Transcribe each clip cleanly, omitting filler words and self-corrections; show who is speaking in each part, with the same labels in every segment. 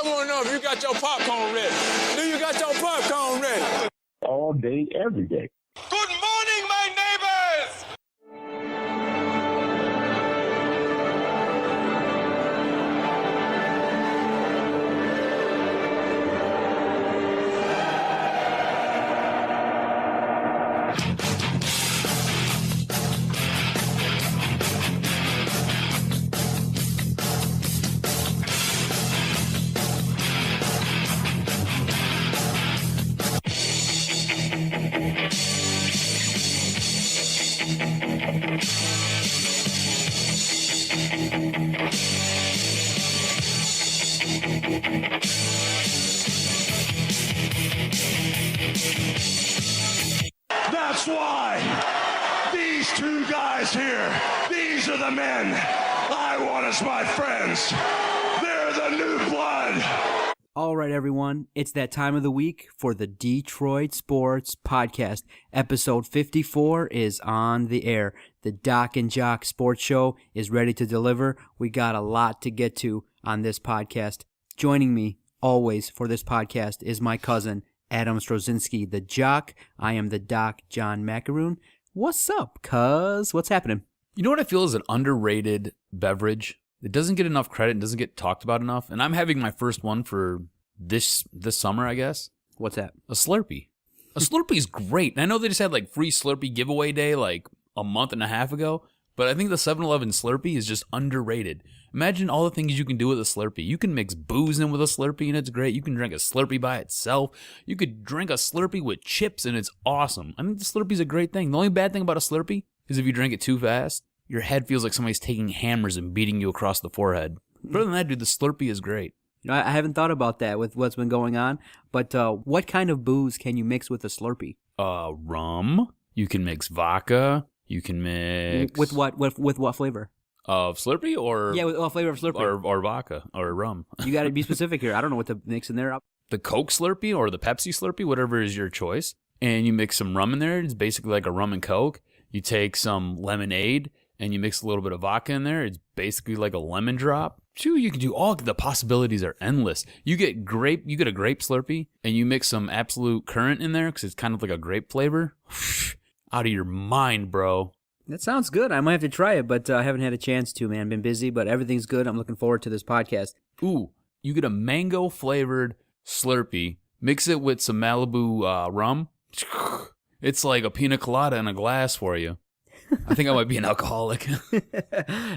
Speaker 1: I want to know if you got your popcorn ready. Do you got your popcorn ready?
Speaker 2: All day, every day.
Speaker 1: Good morning, my neighbors!
Speaker 3: That's why these two guys here, these are the men I want as my friends. They're the new blood.
Speaker 4: All right, everyone, it's that time of the week for the Detroit Sports Podcast. Episode 54 is on the air. The Doc and Jock Sports Show is ready to deliver. We got a lot to get to on this podcast. Joining me always for this podcast is my cousin, Adam Strozinski, the Jock. I am the Doc, John Macaroon. What's up, cuz? What's happening?
Speaker 5: You know what I feel is an underrated beverage? It doesn't get enough credit and doesn't get talked about enough. And I'm having my first one for this summer, I guess.
Speaker 4: What's that?
Speaker 5: A Slurpee. A Slurpee is great. And I know they just had like free Slurpee giveaway day like a month and a half ago. But I think the 7-Eleven Slurpee is just underrated. Imagine all the things you can do with a Slurpee. You can mix booze in with a Slurpee and it's great. You can drink a Slurpee by itself. You could drink a Slurpee with chips and it's awesome. I think the Slurpee's a great thing. The only bad thing about a Slurpee is if you drink it too fast, your head feels like somebody's taking hammers and beating you across the forehead. But other than that, dude, the Slurpee is great.
Speaker 4: You know, I haven't thought about that with what's been going on, but what kind of booze can you mix with a Slurpee?
Speaker 5: Rum. You can mix vodka. You can mix...
Speaker 4: With what? With what flavor?
Speaker 5: Of Slurpee or...
Speaker 4: Yeah, with what flavor of Slurpee?
Speaker 5: Or vodka or rum.
Speaker 4: You got to be specific here. I don't know what to mix in there.
Speaker 5: The Coke Slurpee or the Pepsi Slurpee, whatever is your choice. And you mix some rum in there. It's basically like a rum and Coke. You take some lemonade and you mix a little bit of vodka in there. It's basically like a lemon drop. You can do all the possibilities are endless. You get a grape Slurpee and you mix some Absolute Current in there because it's kind of like a grape flavor. Out of your mind, bro.
Speaker 4: That sounds good. I might have to try it, but I haven't had a chance to, man. Been busy, but everything's good. I'm looking forward to this podcast.
Speaker 5: Ooh, you get a mango-flavored Slurpee. Mix it with some Malibu rum. It's like a pina colada in a glass for you. I think I might be an alcoholic.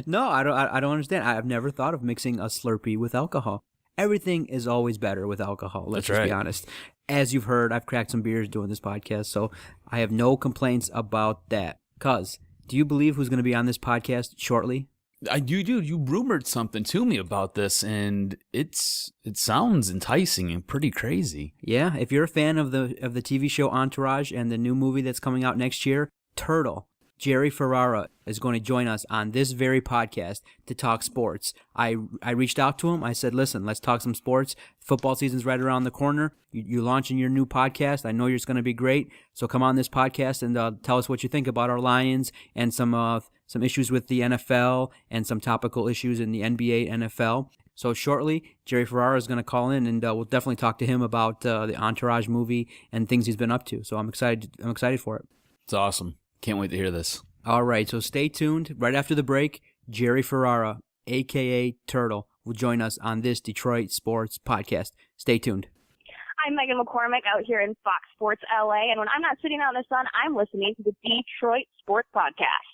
Speaker 4: No, I don't understand. I've never thought of mixing a Slurpee with alcohol. Everything is always better with alcohol. Let's just be honest. As you've heard, I've cracked some beers doing this podcast, so I have no complaints about that. Cuz, do you believe who's going to be on this podcast shortly?
Speaker 5: I do, dude. You rumored something to me about this, and it sounds enticing and pretty crazy.
Speaker 4: Yeah, if you're a fan of the TV show Entourage and the new movie that's coming out next year, Turtle, Jerry Ferrara is going to join us on this very podcast to talk sports. I reached out to him. I said, listen, let's talk some sports. Football season's right around the corner. You're launching your new podcast. I know it's going to be great. So come on this podcast and tell us what you think about our Lions and some issues with the NFL and some topical issues in the NBA, NFL. So shortly, Jerry Ferrara is going to call in, and we'll definitely talk to him about the Entourage movie and things he's been up to. So I'm excited for it.
Speaker 5: It's awesome. Can't wait to hear this.
Speaker 4: All right, so stay tuned. Right after the break, Jerry Ferrara, a.k.a. Turtle, will join us on this Detroit Sports Podcast. Stay tuned.
Speaker 6: I'm Megan McCormick out here in Fox Sports LA, and when I'm not sitting out in the sun, I'm listening to the Detroit Sports Podcast.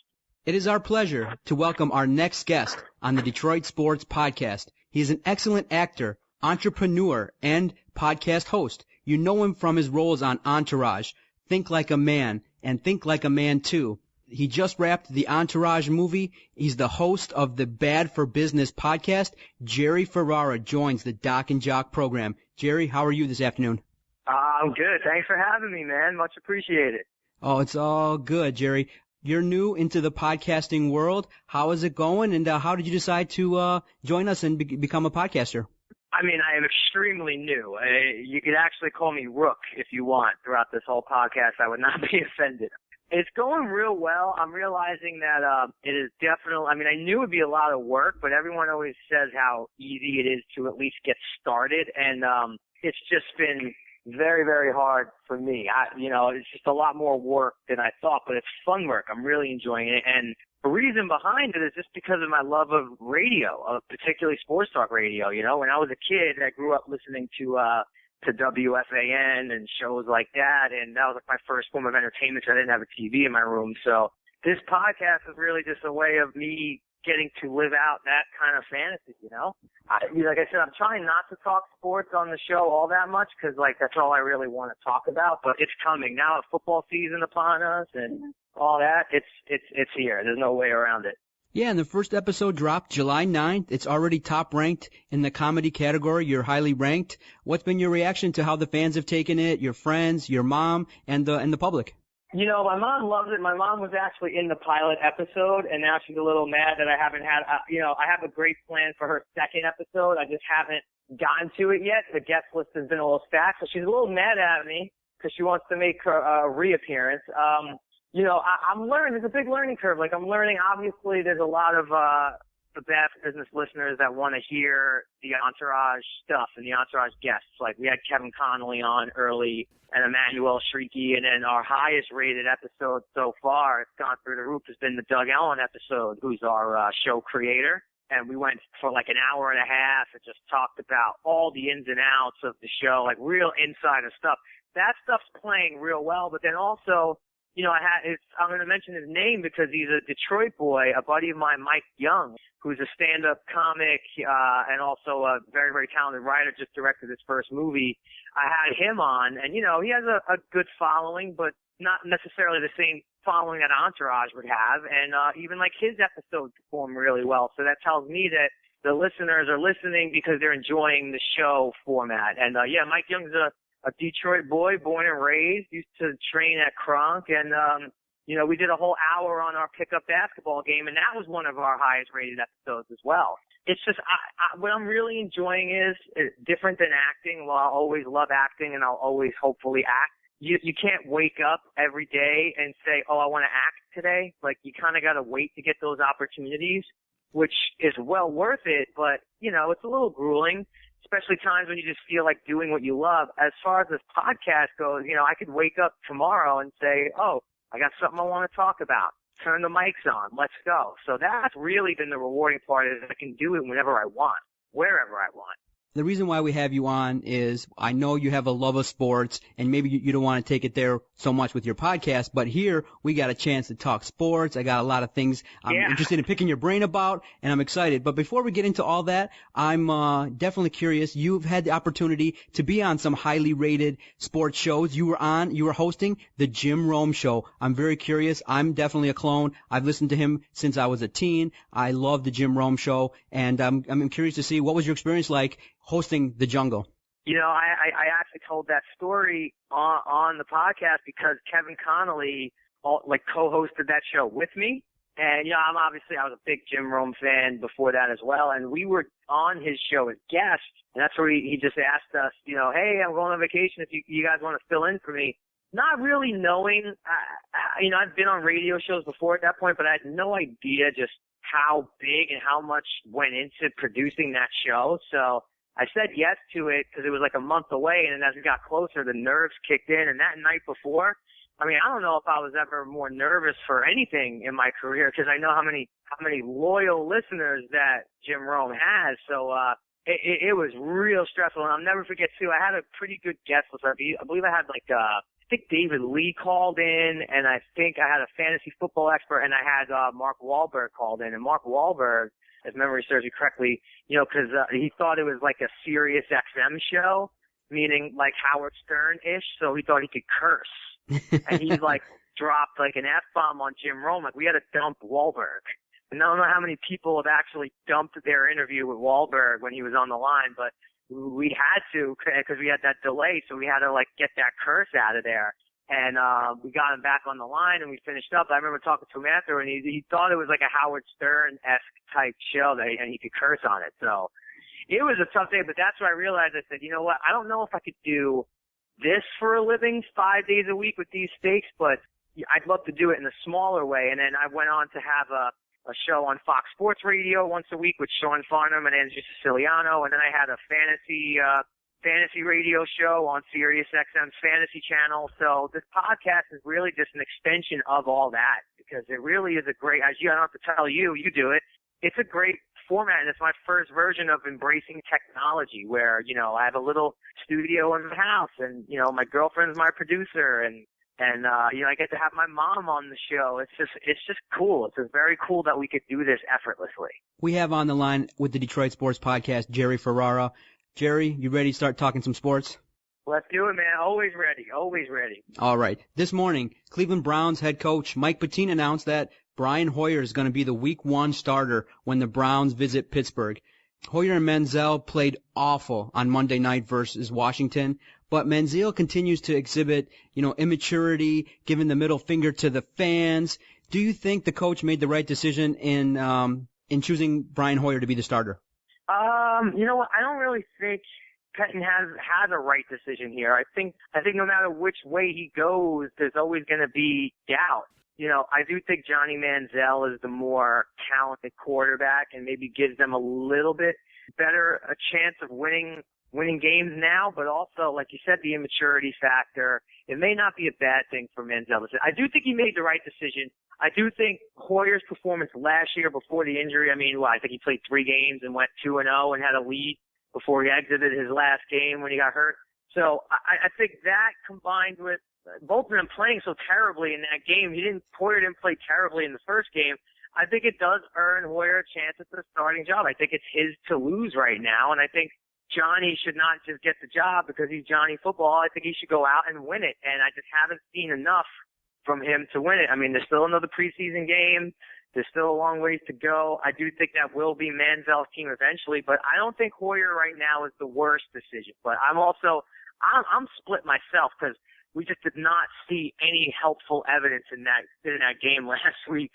Speaker 4: It is our pleasure to welcome our next guest on the Detroit Sports Podcast. He is an excellent actor, entrepreneur, and podcast host. You know him from his roles on Entourage, Think Like a Man, and Think Like a Man 2. He just wrapped the Entourage movie. He's the host of the Bad for Business podcast. Jerry Ferrara joins the Doc and Jock program. Jerry, how are you this afternoon?
Speaker 7: I'm good. Thanks for having me, man. Much appreciated.
Speaker 4: Oh, it's all good, Jerry. You're new into the podcasting world. How is it going, and how did you decide to join us and become a podcaster?
Speaker 7: I mean, I am extremely new. You could actually call me Rook if you want throughout this whole podcast. I would not be offended. It's going real well. I'm realizing that it is definitely, I mean, I knew it would be a lot of work, but everyone always says how easy it is to at least get started. And it's just been very, very hard for me. It's just a lot more work than I thought, but it's fun work. I'm really enjoying it. And the reason behind it is just because of my love of radio, particularly sports talk radio. When I was a kid, I grew up listening to WFAN and shows like that, and that was like my first form of entertainment. So I didn't have a TV in my room, so this podcast is really just a way of me getting to live out that kind of fantasy. Like I said, I'm trying not to talk sports on the show all that much because that's all I really want to talk about. But it's coming now. Football season upon us and all that. It's here. There's no way around it.
Speaker 4: Yeah, and the first episode dropped July 9th. It's already top ranked in the comedy category. You're highly ranked. What's been your reaction to how the fans have taken it, your friends, your mom, and the public?
Speaker 7: My mom loves it. My mom was actually in the pilot episode, and now she's a little mad that I haven't had, I have a great plan for her second episode. I just haven't gotten to it yet. The guest list has been a little stacked, so she's a little mad at me because she wants to make her reappearance. I'm learning. There's a big learning curve. I'm learning, obviously, there's a lot of the Bad Business listeners that want to hear the Entourage stuff and the Entourage guests. We had Kevin Connolly on early and Emmanuel Shrieky, and then our highest rated episode so far, it's gone through the roof, has been the Doug Ellen episode, who's our show creator. And we went for an hour and a half and just talked about all the ins and outs of the show, real insider stuff. That stuff's playing real well, but then also, I'm going to mention his name because he's a Detroit boy, a buddy of mine, Mike Young, who's a stand-up comic and also a very, very talented writer, just directed his first movie. I had him on, and, he has a good following, but not necessarily the same following that Entourage would have. And even his episode performed really well. So that tells me that the listeners are listening because they're enjoying the show format. And, Mike Young's a Detroit boy, born and raised, used to train at Kronk, and, we did a whole hour on our pickup basketball game, and that was one of our highest rated episodes as well. It's just, what I'm really enjoying is different than acting. Well, I'll always love acting, and I'll always hopefully act. You can't wake up every day and say, oh, I want to act today. You kind of got to wait to get those opportunities, which is well worth it, but, it's a little grueling. Especially times when you just feel like doing what you love. As far as this podcast goes, I could wake up tomorrow and say, oh, I got something I want to talk about. Turn the mics on. Let's go. So that's really been the rewarding part is I can do it whenever I want, wherever I want.
Speaker 4: The reason why we have you on is I know you have a love of sports, and maybe you don't want to take it there so much with your podcast, but here we got a chance to talk sports. I got a lot of things I'm interested in picking your brain about, and I'm excited. But before we get into all that, I'm definitely curious. You've had the opportunity to be on some highly rated sports shows. You were hosting the Jim Rome Show. I'm very curious. I'm definitely a clone. I've listened to him since I was a teen. I love the Jim Rome Show, and I'm curious to see what was your experience like hosting the Jungle.
Speaker 7: I actually told that story on the podcast because Kevin Connolly co-hosted that show with me. And, I was a big Jim Rome fan before that as well. And we were on his show as guests. And that's where he just asked us, hey, I'm going on vacation if you guys want to fill in for me. Not really knowing, I've been on radio shows before at that point, but I had no idea just how big and how much went into producing that show. So I said yes to it because it was a month away, and then as we got closer, the nerves kicked in. And that night before, I don't know if I was ever more nervous for anything in my career because I know how many loyal listeners that Jim Rome has. So it was real stressful, and I'll never forget too. I had a pretty good guest list. I believe I had I think David Lee called in, and I think I had a fantasy football expert, and I had Mark Wahlberg called in, and Mark Wahlberg, if memory serves me correctly, because he thought it was a Sirius XM show, meaning Howard Stern-ish, so he thought he could curse. And he dropped an F-bomb on Jim Rome. We had to dump Wahlberg. And I don't know how many people have actually dumped their interview with Wahlberg when he was on the line, but we had to because we had that delay, so we had to get that curse out of there. And we got him back on the line, and we finished up. I remember talking to him after, and he thought it was a Howard Stern-esque type show, and he could curse on it. So it was a tough day, but that's where I realized, I said, you know what, I don't know if I could do this for a living 5 days a week with these stakes, but, I'd love to do it in a smaller way. And then I went on to have a show on Fox Sports Radio once a week with Sean Farnham and Andrew Siciliano. And then I had a fantasy radio show on Sirius XM's Fantasy Channel. So this podcast is really just an extension of all that, because it really is a great, as you, I don't have to tell you, you do it. It's a great format, and it's my first version of embracing technology where, you know, I have a little studio in the house, and, you know, my girlfriend's my producer, and you know, I get to have my mom on the show. It's just cool. It's just very cool that we could do this effortlessly.
Speaker 4: We have on the line with the Detroit Sports Podcast, Jerry Ferrara. Jerry, you ready to start talking some sports?
Speaker 7: Let's do it, man. Always ready. Always ready.
Speaker 4: All right. This morning, Cleveland Browns head coach Mike Pettine announced that Brian Hoyer is going to be the Week 1 starter when the Browns visit Pittsburgh. Hoyer and Manziel played awful on Monday night versus Washington, but Manziel continues to exhibit, you know, immaturity, giving the middle finger to the fans. Do you think the coach made the right decision in choosing Brian Hoyer to be the starter?
Speaker 7: You know what? I don't really think Pettine has a right decision here. I think no matter which way he goes, there's always going to be doubt. You know, I do think Johnny Manziel is the more talented quarterback and maybe gives them a little bit better a chance of winning games now, but also, like you said, the immaturity factor. It may not be a bad thing for Manziel. I do think he made the right decision. I do think Hoyer's performance last year before the injury, I mean, I think he played 3 games and went 2-0 and had a lead before he exited his last game when he got hurt. So I think that combined with both of them playing so terribly in that game, Hoyer didn't play terribly in the first game. I think it does earn Hoyer a chance at the starting job. I think it's his to lose right now, and I think Johnny should not just get the job because he's Johnny football. I think he should go out and win it, and I just haven't seen enough from him to win it. I mean, there's still another preseason game. There's still a long ways to go. I do think that will be Manziel's team eventually, but I don't think Hoyer right now is the worst decision. But I'm split myself because we just did not see any helpful evidence in that game last week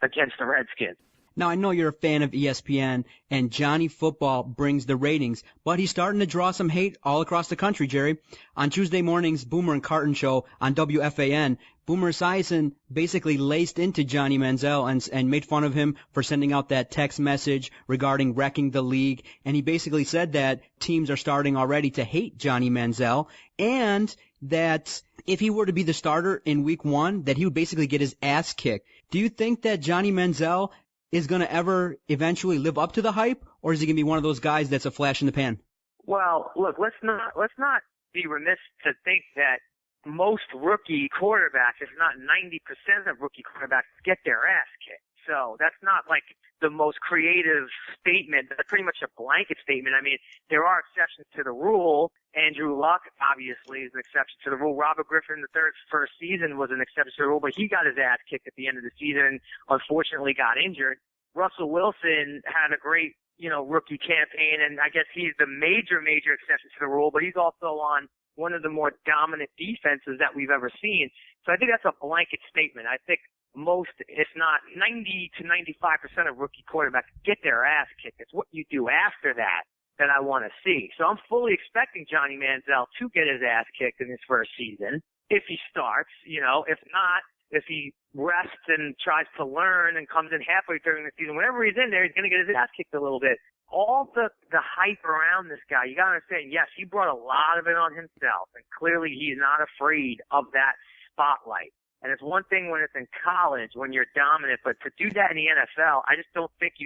Speaker 7: against the Redskins.
Speaker 4: Now, I know you're a fan of ESPN, and Johnny Football brings the ratings, but he's starting to draw some hate all across the country, Jerry. On Tuesday morning's Boomer and Carton show on WFAN, Boomer Esiason basically laced into Johnny Manziel and made fun of him for sending out that text message regarding wrecking the league, and he basically said that teams are starting already to hate Johnny Manziel, and that if he were to be the starter in Week 1, that he would basically get his ass kicked. Do you think that Johnny Manziel is going to ever eventually live up to the hype, or is he going to be one of those guys that's a flash in the pan?
Speaker 7: Well, look, let's not be remiss to think that most rookie quarterbacks, if not 90% of rookie quarterbacks, get their ass kicked. So that's not like the most creative statement. That's pretty much a blanket statement. I mean, there are exceptions to the rule. Andrew Luck, obviously, is an exception to the rule. Robert Griffin III's first season was an exception to the rule, but he got his ass kicked at the end of the season and unfortunately got injured. Russell Wilson had a great, rookie campaign, and I guess he's the major exception to the rule, but he's also on one of the more dominant defenses that we've ever seen. So I think that's a blanket statement. I think most, if not 90 to 95% of rookie quarterbacks get their ass kicked. It's what you do after that I want to see. So I'm fully expecting Johnny Manziel to get his ass kicked in his first season if he starts. If not, if he rests and tries to learn and comes in halfway during the season, whenever he's in there, he's going to get his ass kicked a little bit. All the hype around this guy, you got to understand, yes, he brought a lot of it on himself, and clearly he's not afraid of that spotlight. And it's one thing when it's in college, when you're dominant, but to do that in the NFL, I just don't think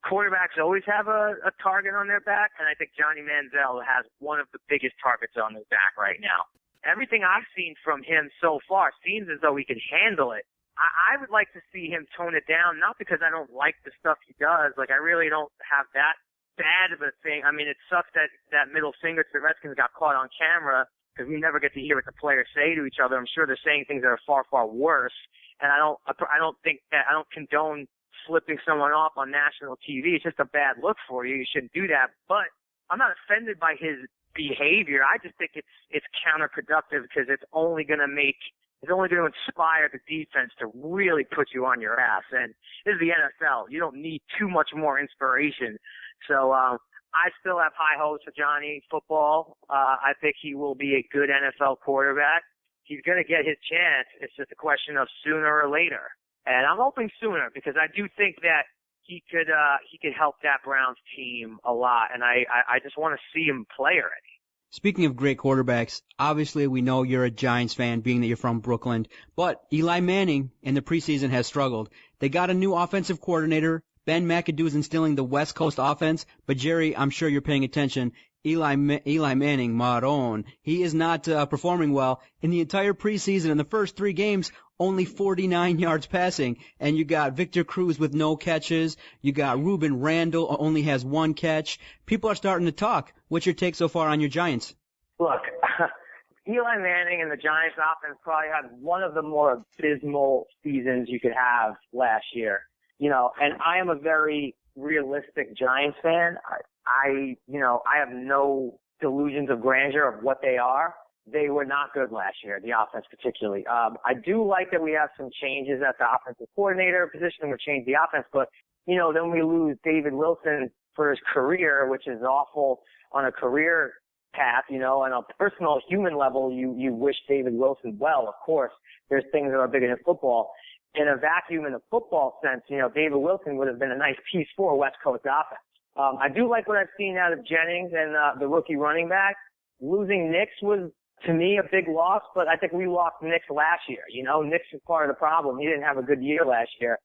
Speaker 7: quarterbacks always have a target on their back, and I think Johnny Manziel has one of the biggest targets on his back right now. Everything I've seen from him so far seems as though he can handle it. I would like to see him tone it down, not because I don't like the stuff he does. Like, I really don't have that bad of a thing. I mean, it sucks that middle finger to the Redskins got caught on camera, because we never get to hear what the players say to each other. I'm sure they're saying things that are far, far worse. And I don't condone flipping someone off on national TV. It's just a bad look for you. You shouldn't do that. But I'm not offended by his behavior. I just think it's counterproductive because it's only going to inspire the defense to really put you on your ass. And this is the NFL. You don't need too much more inspiration. So, I still have high hopes for Johnny Football. I think he will be a good NFL quarterback. he's going to get his chance. It's just a question of sooner or later. And I'm hoping sooner because I do think that he could help that Browns team a lot. And I just want to see him play already.
Speaker 4: Speaking of great quarterbacks, obviously we know you're a Giants fan being that you're from Brooklyn, but Eli Manning in the preseason has struggled. They got a new offensive coordinator. Ben McAdoo is instilling the West Coast offense, but Jerry, I'm sure you're paying attention. Eli Manning, Maroon, he is not performing well. In the entire preseason, in the first 3 games, only 49 yards passing. And you got Victor Cruz with no catches. You got Ruben Randall, only has 1 catch. People are starting to talk. What's your take so far on your Giants?
Speaker 7: Look, Eli Manning and the Giants offense probably had one of the more abysmal seasons you could have last year. You know, and I am a very realistic Giants fan. I have no delusions of grandeur of what they are. They were not good last year, the offense particularly. I do like that we have some changes at the offensive coordinator position. We'll change the offense, but, you know, then we lose David Wilson for his career, which is awful on a career path, you know, on a personal human level, you wish David Wilson well, of course. There's things that are bigger than football. In a vacuum, in a football sense, you know, David Wilson would have been a nice piece for West Coast offense. I do like what I've seen out of Jennings and the rookie running back. Losing Nix was, to me, a big loss, but I think we lost Nix last year. You know, Nix is part of the problem. He didn't have a good year last year.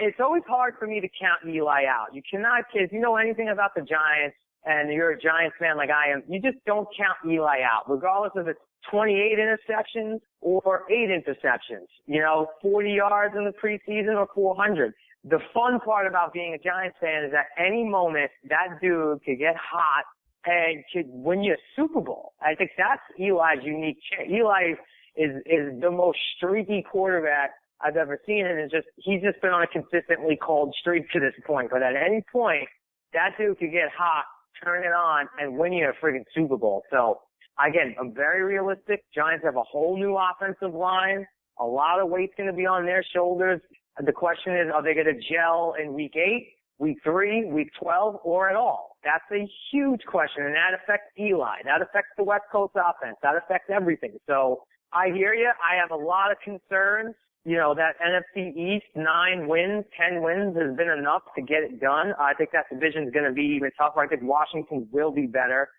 Speaker 7: It's always hard for me to count Eli out. You cannot, if you know anything about the Giants and you're a Giants fan like I am, you just don't count Eli out, regardless if it's 28 interceptions or 8 interceptions, you know, 40 yards in the preseason or 400. The fun part about being a Giants fan is at any moment that dude could get hot and could win you a Super Bowl. I think that's Eli's unique chance. Eli is the most streaky quarterback I've ever seen, and he's just been on a consistently cold streak to this point. But at any point, that dude could get hot, turn it on, and win you a friggin' Super Bowl. So again, I'm very realistic. Giants have a whole new offensive line. A lot of weight's going to be on their shoulders. The question is, are they going to gel in week 8, week 3, week 12, or at all? That's a huge question, and that affects Eli. That affects the West Coast offense. That affects everything. So I hear you. I have a lot of concerns. You know, that NFC East, 9 wins, 10 wins has been enough to get it done. I think that division is going to be even tougher. I think Washington will be better.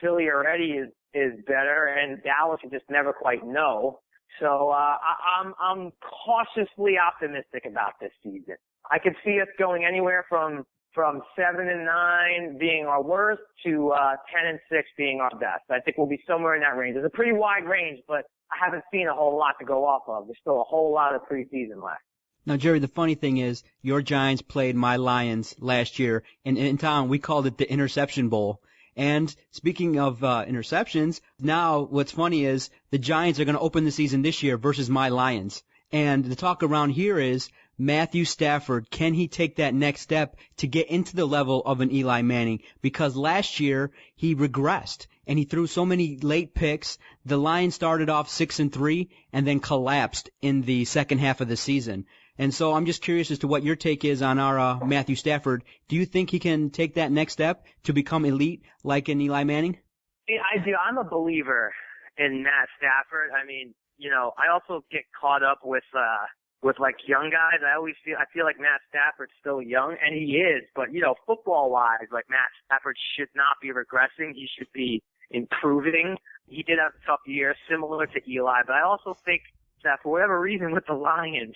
Speaker 7: Philly already is better, and Dallas you just never quite know. So I'm cautiously optimistic about this season. I could see us going anywhere from 7-9 being our worst to 10-6 being our best. I think we'll be somewhere in that range. It's a pretty wide range, but I haven't seen a whole lot to go off of. There's still a whole lot of preseason left.
Speaker 4: Now, Jerry, the funny thing is your Giants played my Lions last year, and in town we called it the Interception Bowl. And speaking of interceptions, now what's funny is the Giants are going to open the season this year versus my Lions. And the talk around here is Matthew Stafford, can he take that next step to get into the level of an Eli Manning? Because last year he regressed and he threw so many late picks. The Lions started off 6-3 and then collapsed in the second half of the season. And so I'm just curious as to what your take is on our Matthew Stafford. Do you think he can take that next step to become elite like an Eli Manning?
Speaker 7: I do. I'm a believer in Matt Stafford. I mean, you know, I also get caught up with like young guys. I feel like Matt Stafford's still young, and he is. But, you know, football-wise, like Matt Stafford should not be regressing. He should be improving. He did have a tough year, similar to Eli. But I also think that for whatever reason with the Lions,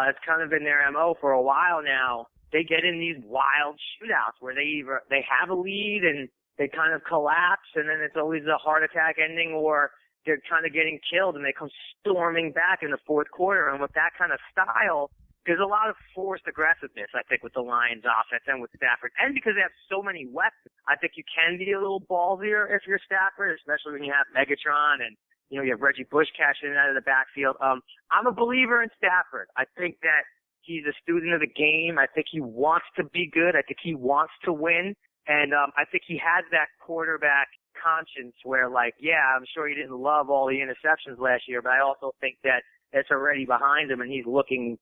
Speaker 7: it's kind of been their MO for a while now. They get in these wild shootouts where they have a lead and they kind of collapse, and then it's always a heart attack ending, or they're kind of getting killed and they come storming back in the fourth quarter. And with that kind of style, there's a lot of forced aggressiveness, I think, with the Lions offense and with Stafford. And because they have so many weapons, I think you can be a little ballsier if you're Stafford, especially when you have Megatron and, you know, you have Reggie Bush cashing in out of the backfield. I'm a believer in Stafford. I think that he's a student of the game. I think he wants to be good. I think he wants to win. And I think he has that quarterback conscience where, like, yeah, I'm sure he didn't love all the interceptions last year, but I also think that it's already behind him and he's looking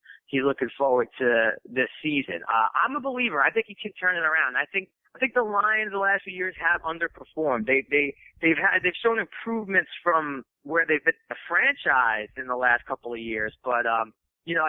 Speaker 7: forward to this season. I'm a believer. I think he can turn it around. I think I think the Lions the last few years have underperformed. They've shown improvements from where they've been a franchise in the last couple of years, but I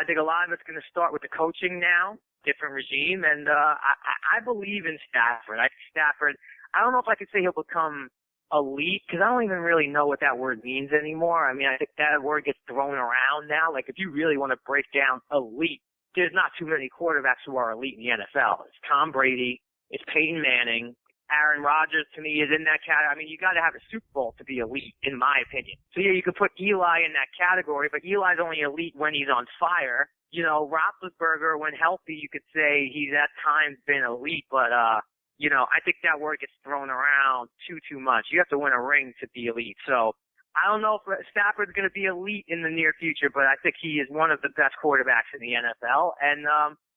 Speaker 7: think a lot of it's going to start with the coaching now, different regime, and I believe in Stafford. I don't know if I could say he'll become elite, because I don't even really know what that word means anymore. I mean, I think that word gets thrown around now. Like, if you really want to break down elite, there's not too many quarterbacks who are elite in the NFL. It's Tom Brady, it's Peyton Manning, Aaron Rodgers to me is in that category. I mean, you got to have a Super Bowl to be elite, in my opinion. So yeah, you could put Eli in that category, but Eli's only elite when he's on fire. Roethlisberger, when healthy, you could say he's at times been elite, but I think that word gets thrown around too much. You have to win a ring to be elite. So I don't know if Stafford's going to be elite in the near future, but I think he is one of the best quarterbacks in the NFL, and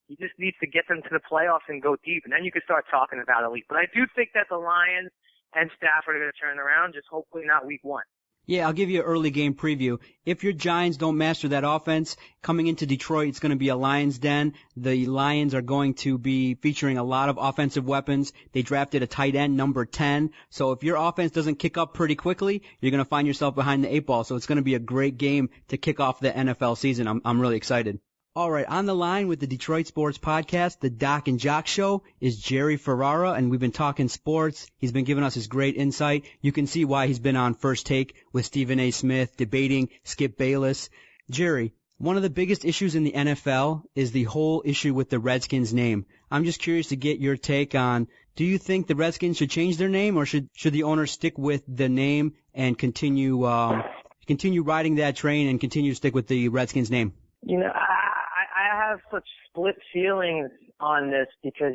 Speaker 7: he just needs to get them to the playoffs and go deep, and then you can start talking about elite. But I do think that the Lions and Stafford are going to turn around, just hopefully not week 1.
Speaker 4: Yeah, I'll give you an early game preview. If your Giants don't master that offense, coming into Detroit, it's going to be a Lions den. The Lions are going to be featuring a lot of offensive weapons. They drafted a tight end, number 10. So if your offense doesn't kick up pretty quickly, you're going to find yourself behind the 8 ball. So it's going to be a great game to kick off the NFL season. I'm really excited. All right, on the line with the Detroit Sports Podcast, the Doc and Jock Show, is Jerry Ferrara, and we've been talking sports. He's been giving us his great insight. You can see why he's been on First Take with Stephen A. Smith, debating Skip Bayless. Jerry, one of the biggest issues in the NFL is the whole issue with the Redskins name. I'm just curious to get your take on, do you think the Redskins should change their name, or should the owners stick with the name and continue riding that train and continue to stick with the Redskins name?
Speaker 7: I have such split feelings on this because,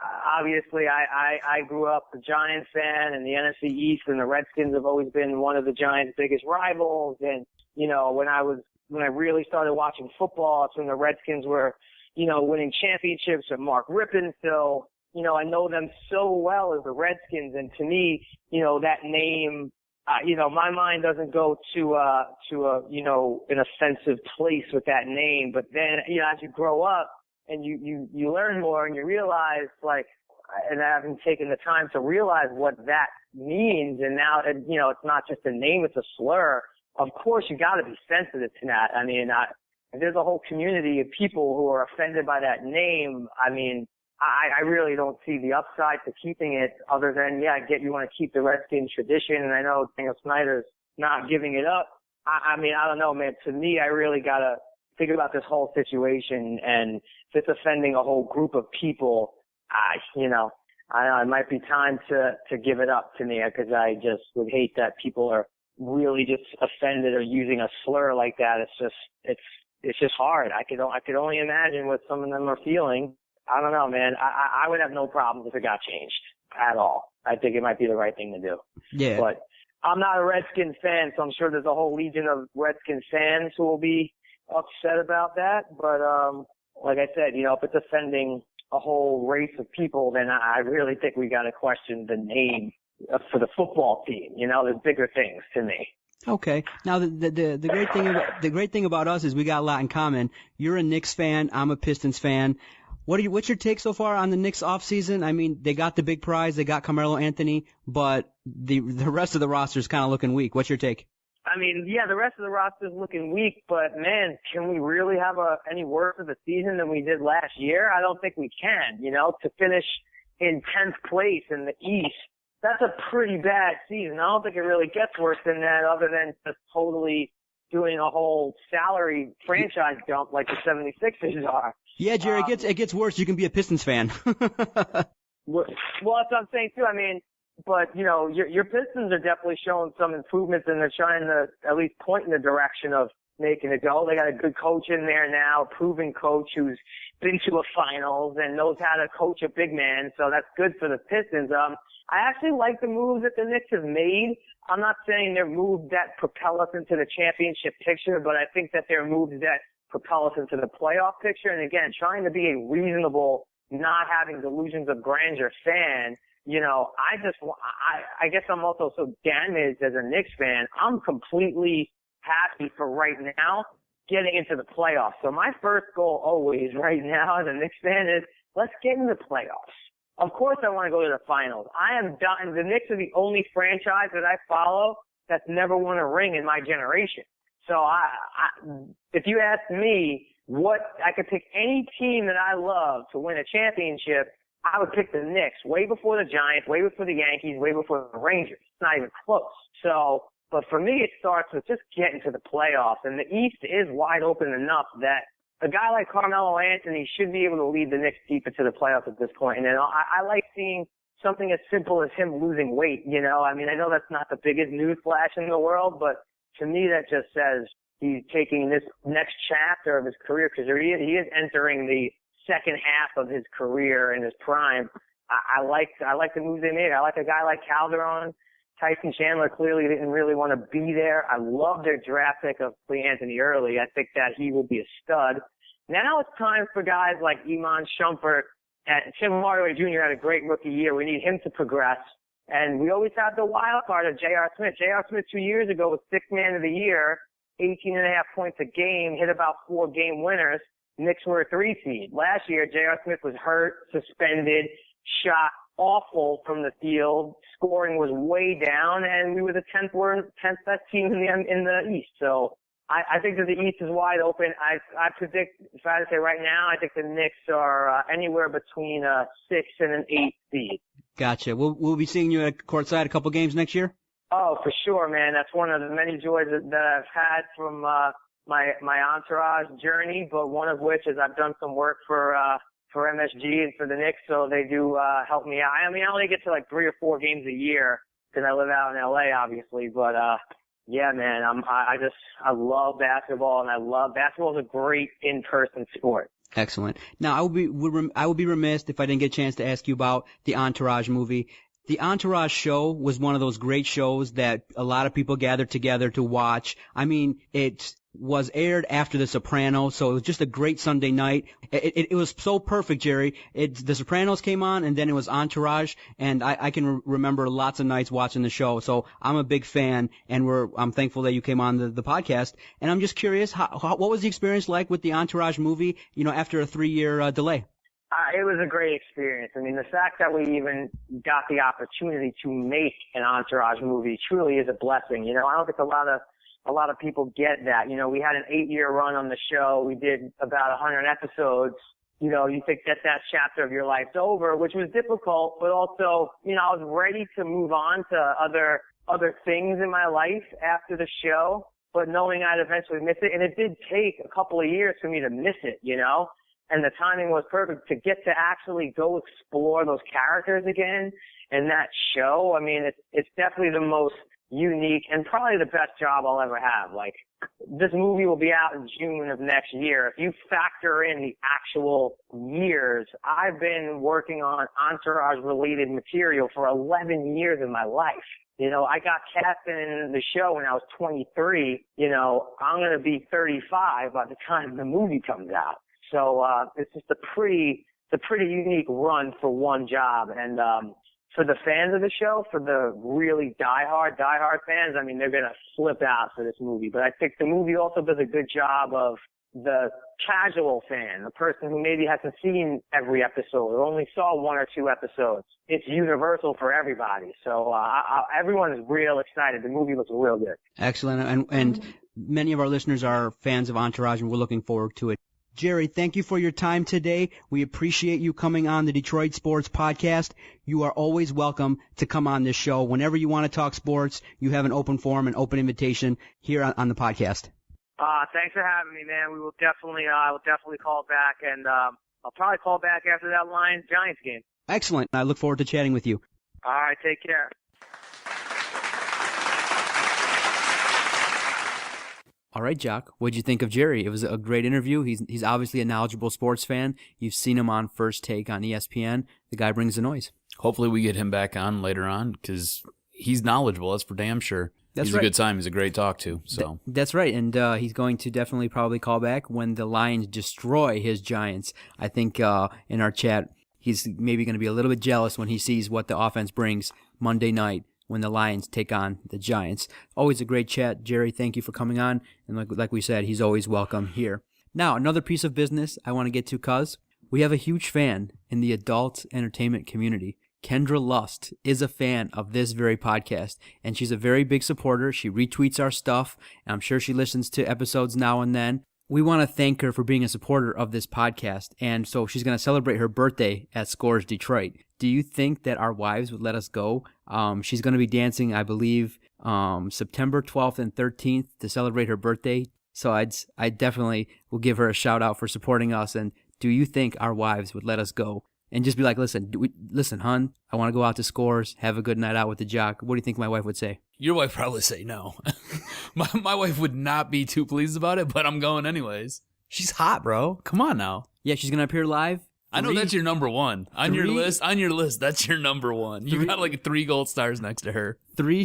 Speaker 7: obviously I grew up a Giants fan and the NFC East, and the Redskins have always been one of the Giants' biggest rivals. And, when I really started watching football, it's when the Redskins were, winning championships with Mark Rippon. So, I know them so well as the Redskins. And to me, that name, my mind doesn't go to an offensive place with that name. But then, as you grow up and you learn more and you realize, and I haven't taken the time to realize what that means. And now, it's not just a name, it's a slur. Of course, you got to be sensitive to that. I mean, there's a whole community of people who are offended by that name. I mean, I really don't see the upside to keeping it other than, I get you want to keep the Redskins tradition, and I know Daniel Snyder's not giving it up. I mean, I don't know, man. To me, I really got to think about this whole situation, and if it's offending a whole group of people, I don't know, it might be time to give it up to me, because I just would hate that people are really just offended or using a slur like that. It's just hard. I could only imagine what some of them are feeling. I don't know, man. I would have no problem if it got changed at all. I think it might be the right thing to do.
Speaker 4: Yeah.
Speaker 7: But I'm not a Redskins fan, so I'm sure there's a whole legion of Redskins fans who will be upset about that. But like I said, if it's offending a whole race of people, then I really think we got to question the name for the football team. There's bigger things to me.
Speaker 4: Okay. Now the great thing about us is we got a lot in common. You're a Knicks fan. I'm a Pistons fan. What's your take so far on the Knicks offseason? I mean, they got the big prize, they got Carmelo Anthony, but the rest of the roster is kind of looking weak. What's your take?
Speaker 7: I mean, the rest of the roster is looking weak, but man, can we really have any worse of a season than we did last year? I don't think we can. To finish in 10th place in the East, that's a pretty bad season. I don't think it really gets worse than that, other than just totally doing a whole salary franchise dump like the 76ers are.
Speaker 4: Yeah, Jerry, it gets worse. You can be a Pistons fan.
Speaker 7: Well, that's what I'm saying too. I mean, but your Pistons are definitely showing some improvements, and they're trying to at least point in the direction of making it go. They got a good coach in there now, a proven coach who's been to a finals and knows how to coach a big man. So that's good for the Pistons. I actually like the moves that the Knicks have made. I'm not saying they're moves that propel us into the championship picture, but I think that they're moves that propel us into the playoff picture. And again, trying to be a reasonable, not having delusions of grandeur fan, I guess I'm also so damaged as a Knicks fan. I'm completely happy for right now getting into the playoffs. So my first goal always right now as a Knicks fan is let's get in the playoffs. Of course I want to go to the finals. I am done. The Knicks are the only franchise that I follow that's never won a ring in my generation. So if you ask me I could pick any team that I love to win a championship, I would pick the Knicks way before the Giants, way before the Yankees, way before the Rangers. It's not even close. So, but for me, it starts with just getting to the playoffs. And the East is wide open enough that a guy like Carmelo Anthony should be able to lead the Knicks deeper to the playoffs at this point. And then I like seeing something as simple as him losing weight, you know. I mean, I know that's not the biggest news flash in the world, but to me that just says he's taking this next chapter of his career, because he is entering the second half of his career in his prime. I like the moves they made. I like a guy like Calderon. Tyson Chandler clearly didn't really want to be there. I love their draft pick of Anthony Early. I think that he will be a stud. Now it's time for guys like Iman Shumpert and Tim Hardaway Jr. had a great rookie year. We need him to progress. And we always have the wild card of J.R. Smith. J.R. Smith 2 years ago was sixth man of the year, 18.5 points a game, hit about 4 game winners. Knicks were a 3 seed. Last year, J.R. Smith was hurt, suspended, shot awful from the field. Scoring was way down, and we were the 10th best team in the East. So I think that the East is wide open. I predict, if I had to say right now, I think the Knicks are anywhere between a 6 and an 8 seed.
Speaker 4: Gotcha. We'll be seeing you at courtside a couple games next year?
Speaker 7: Oh, for sure, man. That's one of the many joys that I've had from my Entourage journey, but one of which is I've done some work for MSG and for the Knicks, so they do help me out. I mean, I only get to like 3 or 4 games a year because I live out in LA, obviously, but yeah, man, I love basketball, and basketball is a great in-person sport.
Speaker 4: Excellent. Now, I would be remiss if I didn't get a chance to ask you about the Entourage movie. The Entourage show was one of those great shows that a lot of people gathered together to watch. I mean, it was aired after The Sopranos, so it was just a great Sunday night. It was so perfect, Jerry. The Sopranos came on, and then it was Entourage, and I can remember lots of nights watching the show. So I'm a big fan, and I'm thankful that you came on the podcast. And I'm just curious, what was the experience like with the Entourage movie, after a 3-year delay?
Speaker 7: It was a great experience. I mean, the fact that we even got the opportunity to make an Entourage movie truly is a blessing. I don't think a lot of people get that. We had an 8-year run on the show. We did about 100 episodes. You think that chapter of your life's over, which was difficult, but also, I was ready to move on to other things in my life after the show, but knowing I'd eventually miss it. And it did take a couple of years for me to miss it, and the timing was perfect to get to actually go explore those characters again and that show. I mean, it's definitely the most unique and probably the best job I'll ever have. Like, this movie will be out in June of next year. If you factor in the actual years, I've been working on Entourage related material for 11 years of my life. I got cast in the show when I was 23. I'm going to be 35 by the time the movie comes out. So, it's just a pretty unique run for one job. And, for the fans of the show, for the really diehard fans, I mean, they're going to flip out for this movie. But I think the movie also does a good job of the casual fan, the person who maybe hasn't seen every episode or only saw 1 or 2 episodes. It's universal for everybody. So, everyone is real excited. The movie looks real good.
Speaker 4: Excellent. And many of our listeners are fans of Entourage, and we're looking forward to it. Jerry, thank you for your time today. We appreciate you coming on the Detroit Sports Podcast. You are always welcome to come on this show. Whenever you want to talk sports, you have an open forum, an open invitation here on the podcast.
Speaker 7: Thanks for having me, man. We will definitely, call back, and I'll probably call back after that Lions-Giants game.
Speaker 4: Excellent. I look forward to chatting with you.
Speaker 7: All right, take care.
Speaker 4: All right, Jock, what'd you think of Jerry? It was a great interview. He's obviously a knowledgeable sports fan. You've seen him on First Take on ESPN. The guy brings the noise.
Speaker 5: Hopefully we get him back on later on because he's knowledgeable, that's for damn sure. He's right. A good time. He's a great talk to. So
Speaker 4: that's right, and he's going to definitely probably call back when the Lions destroy his Giants. I think in our chat, he's maybe going to be a little bit jealous when he sees what the offense brings Monday night when the Lions take on the Giants. Always a great chat. Jerry, thank you for coming on. And like we said, he's always welcome here. Now, another piece of business I want to get to, cuz We have a huge fan in the adult entertainment community. Kendra Lust is a fan of this very podcast, and she's a very big supporter. She retweets our stuff, and I'm sure she listens to episodes now and then. We want to thank her for being a supporter of this podcast, and so she's going to celebrate her birthday at Scores Detroit. Do you think that our wives would let us go? She's going to be dancing, I believe, September 12th and 13th to celebrate her birthday. So I definitely will give her a shout out for supporting us. And do you think our wives would let us go? And just be like, listen, hun, I want to go out to Scores, have a good night out with the Jock. What do you think my wife would say?
Speaker 5: Your wife probably say no. my wife would not be too pleased about it, but I'm going anyways. She's hot, bro. Come on now.
Speaker 4: Yeah, she's going to appear live.
Speaker 5: I know that's your number one. On your list, that's your number one. You got like 3 gold stars next to her. Three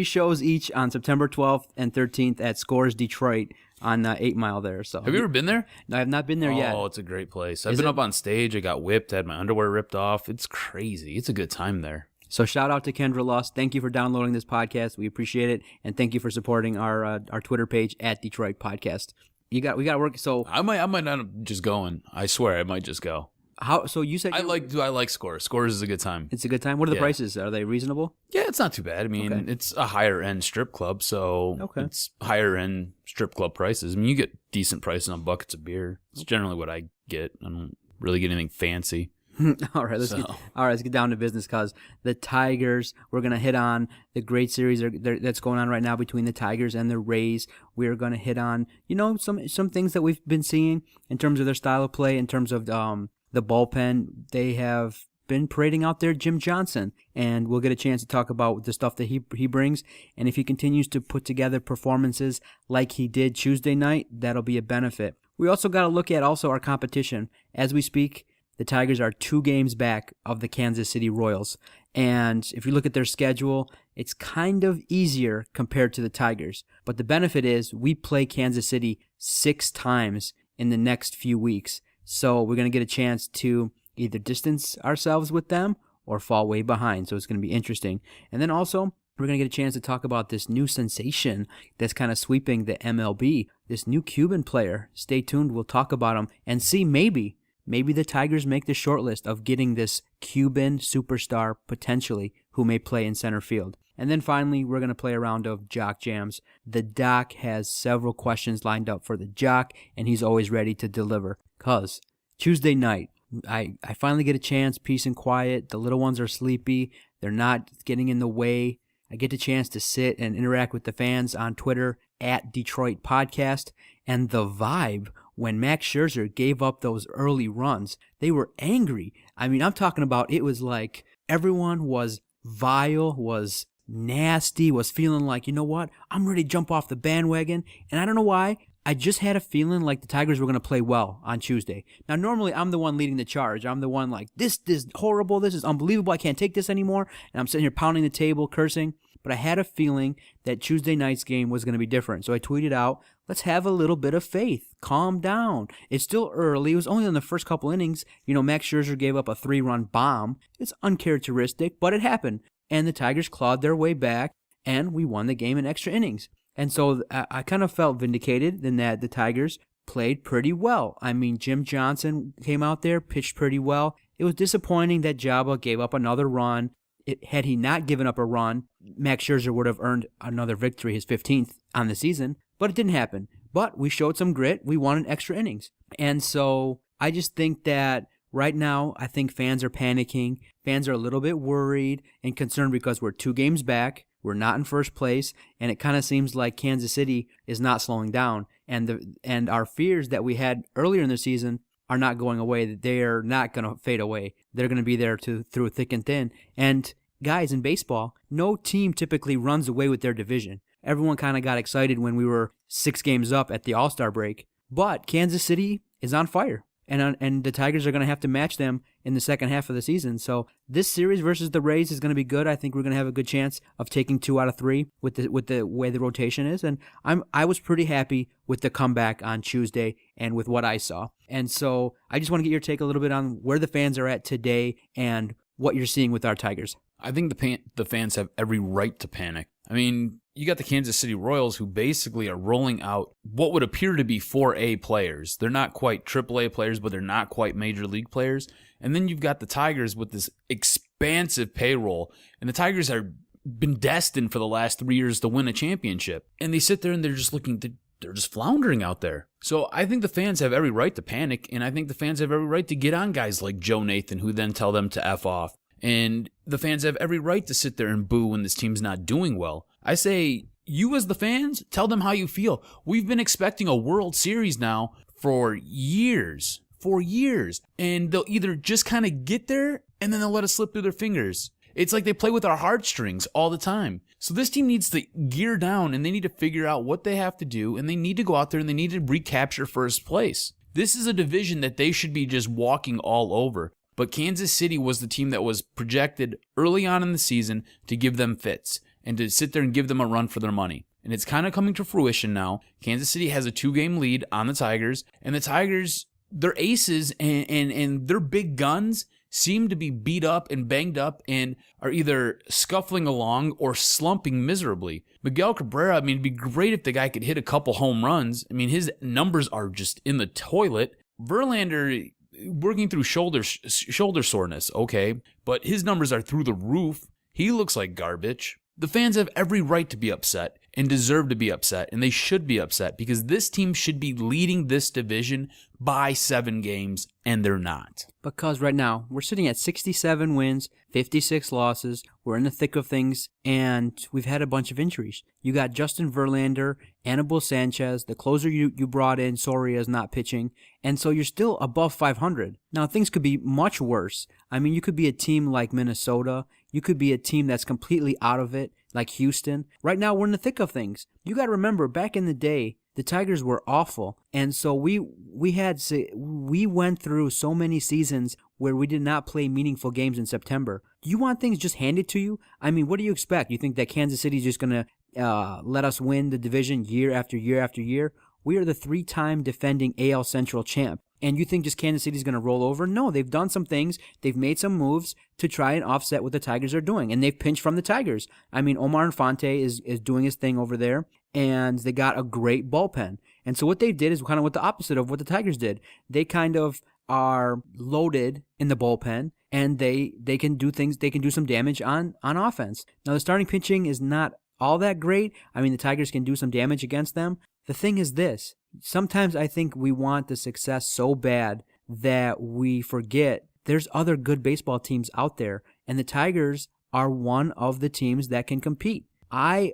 Speaker 4: shows each on September 12th and 13th at Scores Detroit on 8 Mile there. So
Speaker 5: have you ever been there?
Speaker 4: No, I have not been there yet.
Speaker 5: Oh, it's a great place. I've been up on stage. I got whipped, had my underwear ripped off. It's crazy. It's a good time there.
Speaker 4: So shout out to Kendra Lust. Thank you for downloading this podcast. We appreciate it, and thank you for supporting our Twitter page at Detroit Podcast. We got to work. So
Speaker 5: I might not just going. I swear, I might just go.
Speaker 4: How? So you said
Speaker 5: I like Scores. Scores is a good time.
Speaker 4: It's a good time. What are the prices? Are they reasonable?
Speaker 5: Yeah, it's not too bad. I mean, It's a higher end strip club, so it's higher end strip club prices. I mean, you get decent prices on buckets of beer. It's generally what I get. I don't really get anything fancy.
Speaker 4: All right, let's get down to business, because the Tigers, we're going to hit on the great series that's going on right now between the Tigers and the Rays. We're going to hit on, some things that we've been seeing in terms of their style of play, in terms of the bullpen. They have been parading out there Jim Johnson, and we'll get a chance to talk about the stuff that he brings, and if he continues to put together performances like he did Tuesday night, that'll be a benefit. We also got to look at our competition. As we speak, the Tigers are 2 games back of the Kansas City Royals, and if you look at their schedule, it's kind of easier compared to the Tigers, but the benefit is we play Kansas City 6 times in the next few weeks. So we're going to get a chance to either distance ourselves with them or fall way behind. So it's going to be interesting. And then also, we're going to get a chance to talk about this new sensation that's kind of sweeping the MLB, this new Cuban player. Stay tuned. We'll talk about him and see maybe the Tigers make the short list of getting this Cuban superstar potentially who may play in center field. And then finally, we're going to play a round of Jock Jams. The Doc has several questions lined up for the Jock, and he's always ready to deliver. Because Tuesday night, I finally get a chance, peace and quiet. The little ones are sleepy. They're not getting in the way. I get the chance to sit and interact with the fans on Twitter at Detroit Podcast. And the vibe when Max Scherzer gave up those early runs, they were angry. I mean, I'm talking about, it was like everyone was vile, was nasty, was feeling like, you know what, I'm ready to jump off the bandwagon. And I don't know why, I just had a feeling like the Tigers were going to play well on Tuesday. Now, normally I'm the one leading the charge. I'm the one like, this is horrible, this is unbelievable, I can't take this anymore. And I'm sitting here pounding the table, cursing. But I had a feeling that Tuesday night's game was going to be different. So I tweeted out, let's have a little bit of faith. Calm down. It's still early. It was only in the first couple innings. Max Scherzer gave up a 3-run bomb. It's uncharacteristic, but it happened. And the Tigers clawed their way back, and we won the game in extra innings. And so I kind of felt vindicated in that the Tigers played pretty well. I mean, Jim Johnson came out there, pitched pretty well. It was disappointing that Jabba gave up another run. Had he not given up a run, Max Scherzer would have earned another victory, his 15th on the season, but it didn't happen. But we showed some grit. We won in extra innings. And so I just think that right now, I think fans are panicking. Fans are a little bit worried and concerned because we're 2 games back. We're not in first place, and it kind of seems like Kansas City is not slowing down. And our fears that we had earlier in the season are not going away. They're not going to fade away. They're going to be there through thick and thin. And guys, in baseball, no team typically runs away with their division. Everyone kind of got excited when we were 6 games up at the All-Star break. But Kansas City is on fire. And the Tigers are going to have to match them in the second half of the season. So this series versus the Rays is going to be good. I think we're going to have a good chance of taking 2 out of 3 with the way the rotation is. And I was pretty happy with the comeback on Tuesday and with what I saw. And so I just want to get your take a little bit on where the fans are at today and what you're seeing with our Tigers.
Speaker 5: I think the fans have every right to panic. I mean, you got the Kansas City Royals who basically are rolling out what would appear to be 4A players. They're not quite AAA players, but they're not quite major league players. And then you've got the Tigers with this expansive payroll. And the Tigers are been destined for the last 3 years to win a championship. And they sit there and they're just floundering out there. So I think the fans have every right to panic, and I think the fans have every right to get on guys like Joe Nathan, who then tell them to F off. And the fans have every right to sit there and boo when this team's not doing well. I say, you as the fans, tell them how you feel. We've been expecting a World Series now for years. And they'll either just kind of get there, and then they'll let it slip through their fingers. It's like they play with our heartstrings all the time. So this team needs to gear down, and they need to figure out what they have to do, and they need to go out there and they need to recapture first place. This is a division that they should be just walking all over. But Kansas City was the team that was projected early on in the season to give them fits and to sit there and give them a run for their money. And it's kind of coming to fruition now. Kansas City has a 2-game lead on the Tigers, and the Tigers, their aces and their big guns seem to be beat up and banged up and are either scuffling along or slumping miserably. Miguel Cabrera, I mean, it'd be great if the guy could hit a couple home runs. I mean, his numbers are just in the toilet. Verlander, working through shoulder soreness, okay, but his numbers are through the roof. He looks like garbage. The fans have every right to be upset and deserve to be upset, and they should be upset because this team should be leading this division by 7 games, and they're not.
Speaker 4: Because right now, we're sitting at 67 wins, 56 losses. We're in the thick of things, and we've had a bunch of injuries. You got Justin Verlander, Anibal Sanchez, the closer you brought in, Soria is not pitching, and so you're still above 500. Now, things could be much worse. I mean, you could be a team like Minnesota. You could be a team that's completely out of it, like Houston. Right now, we're in the thick of things. You got to remember, back in the day, the Tigers were awful, and so we went through so many seasons where we did not play meaningful games in September. Do you want things just handed to you? I mean, what do you expect? You think that Kansas City is just going to let us win the division year after year after year? We are the 3-time defending AL Central champ. And you think just Kansas City is going to roll over? No, they've done some things. They've made some moves to try and offset what the Tigers are doing. And they've pinched from the Tigers. I mean, Omar Infante is doing his thing over there. And they got a great bullpen. And so what they did is kind of what the opposite of what the Tigers did. They kind of are loaded in the bullpen. And they can do things. They can do some damage on offense. Now, the starting pitching is not all that great. I mean, the Tigers can do some damage against them. The thing is this. Sometimes I think we want the success so bad that we forget there's other good baseball teams out there, and the Tigers are one of the teams that can compete. I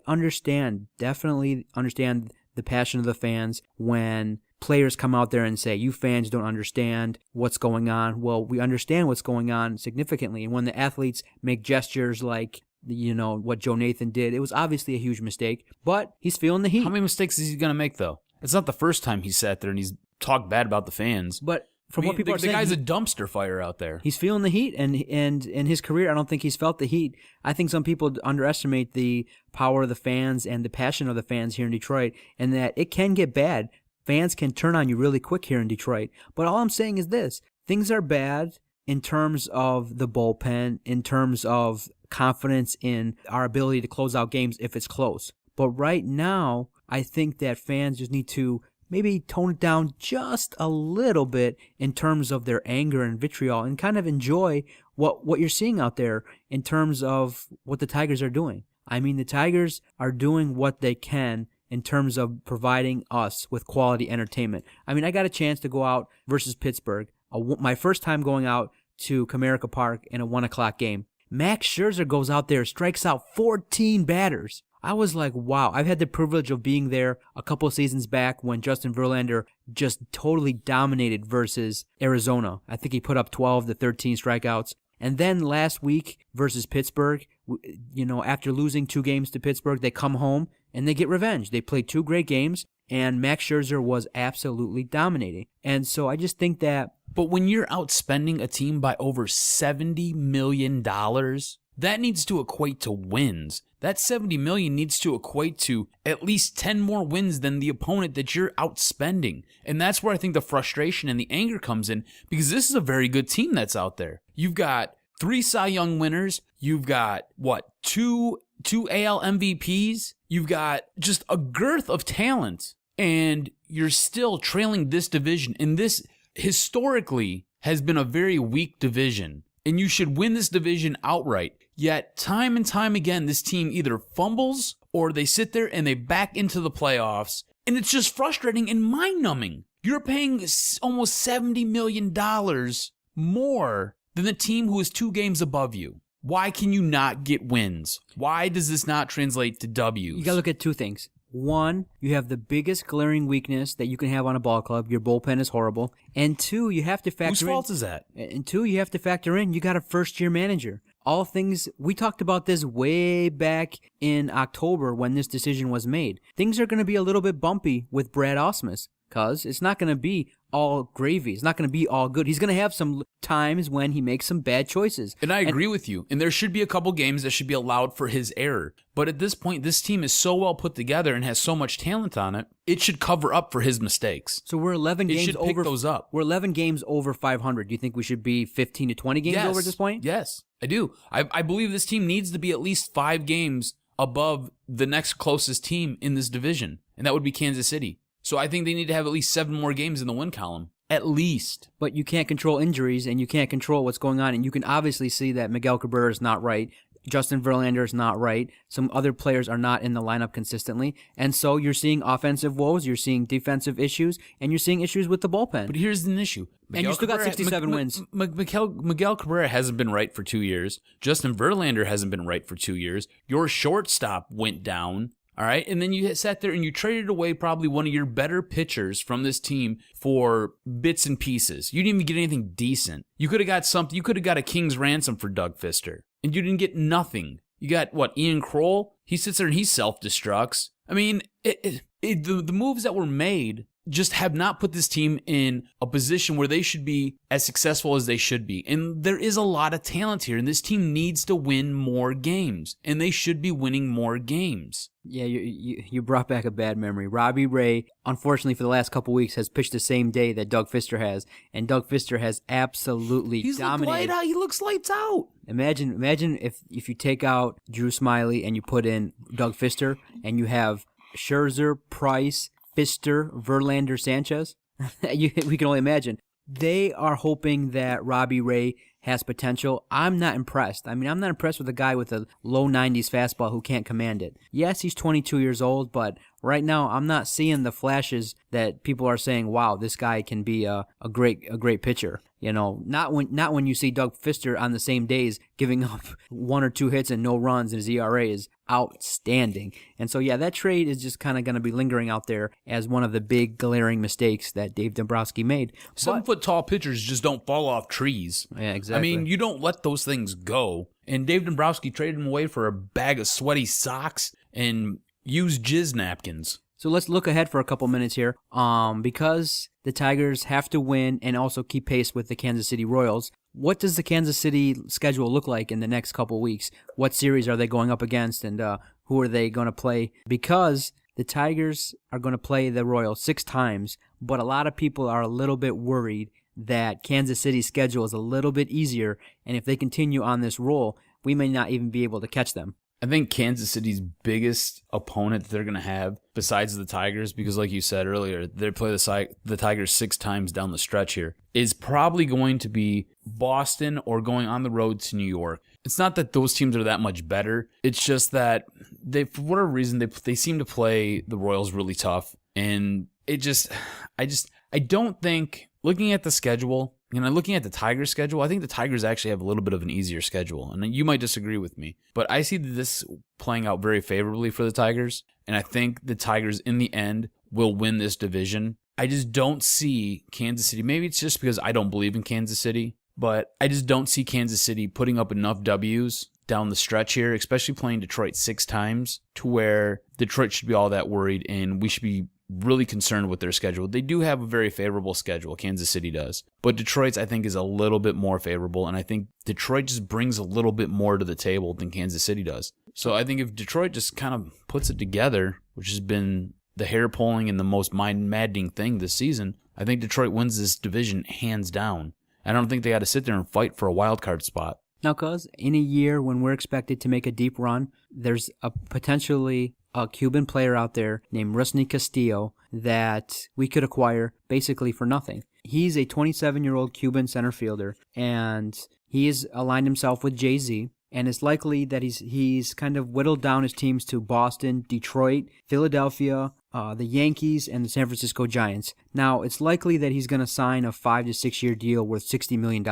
Speaker 4: definitely understand the passion of the fans when players come out there and say, you fans don't understand what's going on. Well, we understand what's going on significantly, and when the athletes make gestures like, you know, what Joe Nathan did, it was obviously a huge mistake, but he's feeling the heat.
Speaker 5: How many mistakes is he going to make, though? It's not the first time he sat there and he's talked bad about the fans.
Speaker 4: But from what people are saying,
Speaker 5: the guy's a dumpster fire out there.
Speaker 4: He's feeling the heat, and in his career, I don't think he's felt the heat. I think some people underestimate the power of the fans and the passion of the fans here in Detroit, and that it can get bad. Fans can turn on you really quick here in Detroit. But all I'm saying is this. Things are bad in terms of the bullpen, in terms of confidence in our ability to close out games if it's close. But right now, I think that fans just need to maybe tone it down just a little bit in terms of their anger and vitriol and kind of enjoy what you're seeing out there in terms of what the Tigers are doing. I mean, the Tigers are doing what they can in terms of providing us with quality entertainment. I mean, I got a chance to go out versus Pittsburgh, my first time going out to Comerica Park in a 1 o'clock game. Max Scherzer goes out there, strikes out 14 batters. I was like, wow. I've had the privilege of being there a couple of seasons back when Justin Verlander just totally dominated versus Arizona. I think he put up 12 to 13 strikeouts. And then last week versus Pittsburgh, you know, after losing 2 games to Pittsburgh, they come home and they get revenge. They played 2 great games, and Max Scherzer was absolutely dominating. And so I just think that...
Speaker 5: But when you're outspending a team by over $70 million, that needs to equate to wins. That $70 million needs to equate to at least 10 more wins than the opponent that you're outspending. And that's where I think the frustration and the anger comes in, because this is a very good team that's out there. You've got 3 Cy Young winners. You've got, two AL MVPs. You've got just a girth of talent. And you're still trailing this division. And this, historically, has been a very weak division. And you should win this division outright. Yet, time and time again, this team either fumbles or they sit there and they back into the playoffs. And it's just frustrating and mind-numbing. You're paying almost $70 million more than the team who is 2 games above you. Why can you not get wins? Why does this not translate to W's?
Speaker 4: You got to look at 2 things. One, you have the biggest glaring weakness that you can have on a ball club. Your bullpen is horrible. And 2, you have to factor
Speaker 5: Whose fault is that?
Speaker 4: And 2, you have to factor in you got a first-year manager. All things, we talked about this way back in October when this decision was made. Things are going to be a little bit bumpy with Brad Ausmus because it's not going to be all gravy. It's not going to be all good. He's going to have some times when he makes some bad choices.
Speaker 5: And I agree with you. And there should be a couple games that should be allowed for his error. But at this point, this team is so well put together and has so much talent on it, it should cover up for his mistakes.
Speaker 4: So we're 11 games
Speaker 5: should pick
Speaker 4: over
Speaker 5: those up.
Speaker 4: We're 11 games over 500. Do you think we should be 15 to 20 games over at this point?
Speaker 5: Yes, I do. I believe this team needs to be at least 5 games above the next closest team in this division, and that would be Kansas City. So I think they need to have at least 7 more games in the win column. At least.
Speaker 4: But you can't control injuries, and you can't control what's going on, and you can obviously see that Miguel Cabrera is not right. Justin Verlander is not right. Some other players are not in the lineup consistently. And so you're seeing offensive woes, you're seeing defensive issues, and you're seeing issues with the bullpen.
Speaker 5: But here's an issue.
Speaker 4: And you still got 67 wins.
Speaker 5: Miguel Cabrera hasn't been right for 2 years. Justin Verlander hasn't been right for 2 years. Your shortstop went down. All right, and then you sat there and you traded away probably one of your better pitchers from this team for bits and pieces. You didn't even get anything decent. You could have got something. You could have got a king's ransom for Doug Fister, and you didn't get nothing. You got, Ian Kroll? He sits there and he self-destructs. I mean, the moves that were made just have not put this team in a position where they should be as successful as they should be. And there is a lot of talent here, and this team needs to win more games, and they should be winning more games.
Speaker 4: Yeah, you brought back a bad memory. Robbie Ray, unfortunately for the last couple weeks, has pitched the same day that Doug Fister has, and Doug Fister has absolutely dominated.
Speaker 5: He looks lights out.
Speaker 4: Imagine if you take out Drew Smyly and you put in Doug Fister, and you have Scherzer, Price, Fister, Verlander, Sanchez. We can only imagine. They are hoping that Robbie Ray has potential. I'm not impressed. I mean, I'm not impressed with a guy with a low 90s fastball who can't command it. Yes, he's 22 years old, but right now I'm not seeing the flashes that people are saying, wow, this guy can be a great pitcher. You know, not when you see Doug Fister on the same days giving up 1 or 2 hits and no runs, and his ERA is outstanding. And so, yeah, that trade is just kind of going to be lingering out there as one of the big glaring mistakes that Dave Dombrowski made.
Speaker 5: 7-foot-tall pitchers just don't fall off trees.
Speaker 4: Yeah, exactly.
Speaker 5: I mean, you don't let those things go. And Dave Dombrowski traded him away for a bag of sweaty socks and used jizz napkins.
Speaker 4: So let's look ahead for a couple minutes here. Because the Tigers have to win and also keep pace with the Kansas City Royals, what does the Kansas City schedule look like in the next couple weeks? What series are they going up against, and who are they going to play? Because the Tigers are going to play the Royals 6 times, but a lot of people are a little bit worried that Kansas City's schedule is a little bit easier, and if they continue on this roll, we may not even be able to catch them.
Speaker 5: I think Kansas City's biggest opponent that they're going to have, besides the Tigers, because like you said earlier, they play the Tigers 6 times down the stretch here, is probably going to be Boston or going on the road to New York. It's not that those teams are that much better. It's just that they, for whatever reason, they seem to play the Royals really tough. And I don't think, looking at the schedule, looking at the Tigers' schedule, I think the Tigers actually have a little bit of an easier schedule. And you might disagree with me, but I see this playing out very favorably for the Tigers. And I think the Tigers, in the end, will win this division. I just don't see Kansas City. Maybe it's just because I don't believe in Kansas City, but I just don't see Kansas City putting up enough W's down the stretch here, especially playing Detroit 6 times, to where Detroit should be all that worried and we should be really concerned with their schedule. They do have a very favorable schedule, Kansas City does. But Detroit's, I think, is a little bit more favorable, and I think Detroit just brings a little bit more to the table than Kansas City does. So I think if Detroit just kind of puts it together, which has been the hair-pulling and the most mind-maddening thing this season, I think Detroit wins this division hands down. I don't think they got to sit there and fight for a wild card spot.
Speaker 4: Now, cuz, in a year when we're expected to make a deep run, there's potentially a Cuban player out there named Rusney Castillo that we could acquire basically for nothing. He's a 27-year-old Cuban center fielder, and he has aligned himself with Jay-Z, and it's likely that he's kind of whittled down his teams to Boston, Detroit, Philadelphia, the Yankees, and the San Francisco Giants. Now, it's likely that he's going to sign a 5 to 6 year deal worth $60 million.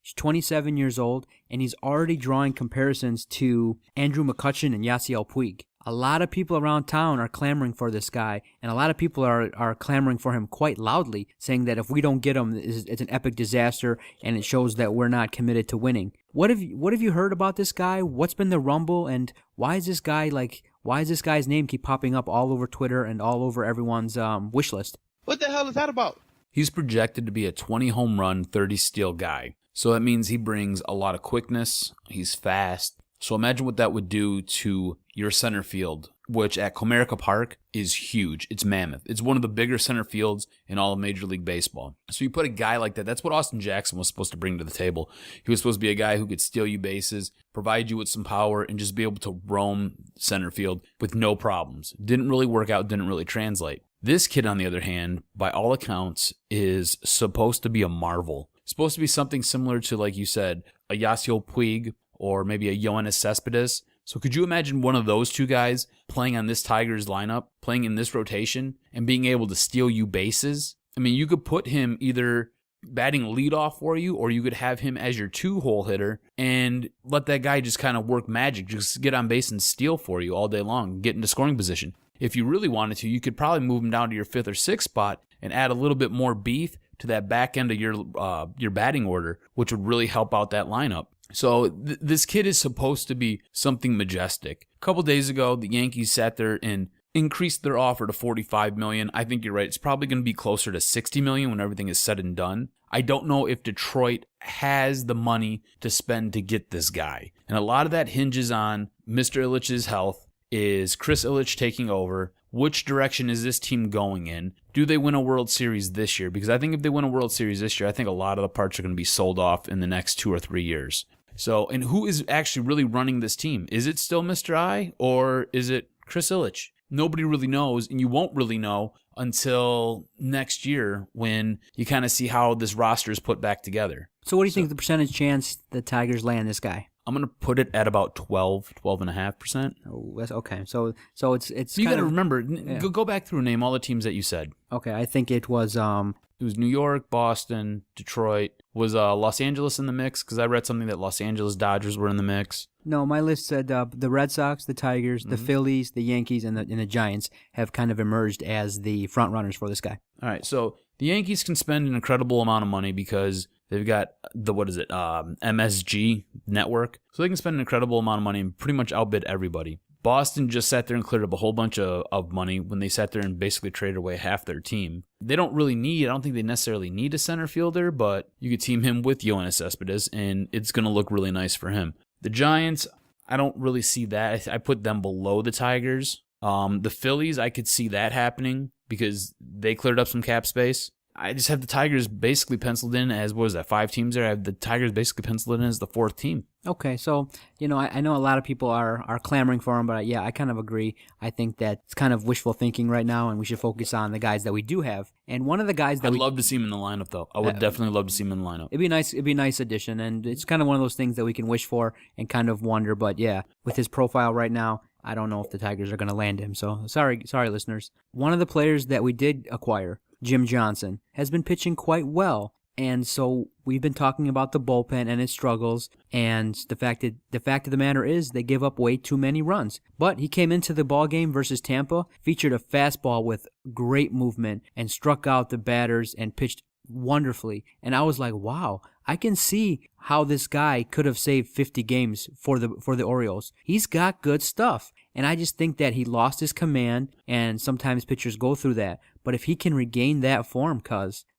Speaker 4: He's 27 years old, and he's already drawing comparisons to Andrew McCutchen and Yasiel Puig. A lot of people around town are clamoring for this guy, and a lot of people are clamoring for him quite loudly, saying that if we don't get him, it's an epic disaster, and it shows that we're not committed to winning. What have you heard about this guy? What's been the rumble, and why is this guy's name keep popping up all over Twitter and all over everyone's wish list?
Speaker 8: What the hell is that about?
Speaker 5: He's projected to be a 20 home run, 30 steal guy. So that means he brings a lot of quickness. He's fast. So imagine what that would do to your center field, which at Comerica Park is huge. It's mammoth. It's one of the bigger center fields in all of Major League Baseball. So you put a guy like that. That's what Austin Jackson was supposed to bring to the table. He was supposed to be a guy who could steal you bases, provide you with some power, and just be able to roam center field with no problems. Didn't really work out, didn't really translate. This kid, on the other hand, by all accounts, is supposed to be a marvel. Supposed to be something similar to, like you said, a Yasiel Puig or maybe a Yoenis Cespedes. So could you imagine one of those two guys playing on this Tigers lineup, playing in this rotation, and being able to steal you bases? I mean, you could put him either batting leadoff for you, or you could have him as your 2-hole hitter and let that guy just kind of work magic, just get on base and steal for you all day long, get into scoring position. If you really wanted to, you could probably move him down to your 5th or 6th spot and add a little bit more beef to that back end of your batting order, which would really help out that lineup. So this kid is supposed to be something majestic. A couple days ago, the Yankees sat there and increased their offer to $45 million. I think you're right. It's probably going to be closer to $60 million when everything is said and done. I don't know if Detroit has the money to spend to get this guy. And a lot of that hinges on Mr. Ilitch's health. Is Chris Ilitch taking over? Which direction is this team going in? Do they win a World Series this year? Because I think if they win a World Series this year, I think a lot of the parts are going to be sold off in the next 2 or 3 years. So, and who is actually really running this team? Is it still Mr. I, or is it Chris Ilitch? Nobody really knows, and you won't really know until next year when you kind of see how this roster is put back together.
Speaker 4: So what do you think the percentage chance the Tigers land this guy?
Speaker 5: I'm going to put it at about 12.5%.
Speaker 4: Oh, that's okay. So it's
Speaker 5: you got to
Speaker 4: of,
Speaker 5: remember,
Speaker 4: yeah.
Speaker 5: go back through and name all the teams that you said.
Speaker 4: Okay, I think it was
Speaker 5: New York, Boston, Detroit. Was Los Angeles in the mix? Because I read something that Los Angeles Dodgers were in the mix.
Speaker 4: No, my list said the Red Sox, the Tigers, the Phillies, the Yankees, and the Giants have kind of emerged as the front runners for this guy.
Speaker 5: All right, so the Yankees can spend an incredible amount of money because they've got the MSG network, so they can spend an incredible amount of money and pretty much outbid everybody. Boston just sat there and cleared up a whole bunch of money when they sat there and basically traded away half their team. They don't really I don't think they necessarily need a center fielder, but you could team him with Yoenis Cespedes, and it's going to look really nice for him. The Giants, I don't really see that. I put them below the Tigers. The Phillies, I could see that happening because they cleared up some cap space. I just have the Tigers basically penciled in as, 5 teams there? I have the Tigers basically penciled in as the 4th team.
Speaker 4: Okay, so, I know a lot of people are clamoring for him, but yeah, I kind of agree. I think that it's kind of wishful thinking right now, and we should focus on the guys that we do have. And one of the guys that
Speaker 5: I'd love to see him in the lineup, though. I would definitely love to see him in the lineup.
Speaker 4: It'd be a nice addition, and it's kind of one of those things that we can wish for and kind of wonder, but yeah, with his profile right now, I don't know if the Tigers are going to land him, so sorry, listeners. One of the players that we did acquire, Jim Johnson, has been pitching quite well, and so we've been talking about the bullpen and its struggles, and the fact of the matter is they give up way too many runs. But he came into the ball game versus Tampa, featured a fastball with great movement, and struck out the batters and pitched wonderfully. And I was like, wow, I can see how this guy could have saved 50 games for the Orioles. He's got good stuff. And I just think that he lost his command, and sometimes pitchers go through that. But if he can regain that form,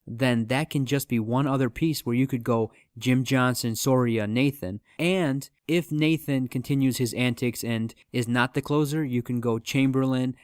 Speaker 4: then that can just be one other piece where you could go Jim Johnson, Soria, Nathan. And if Nathan continues his antics and is not the closer, you can go Chamberlain,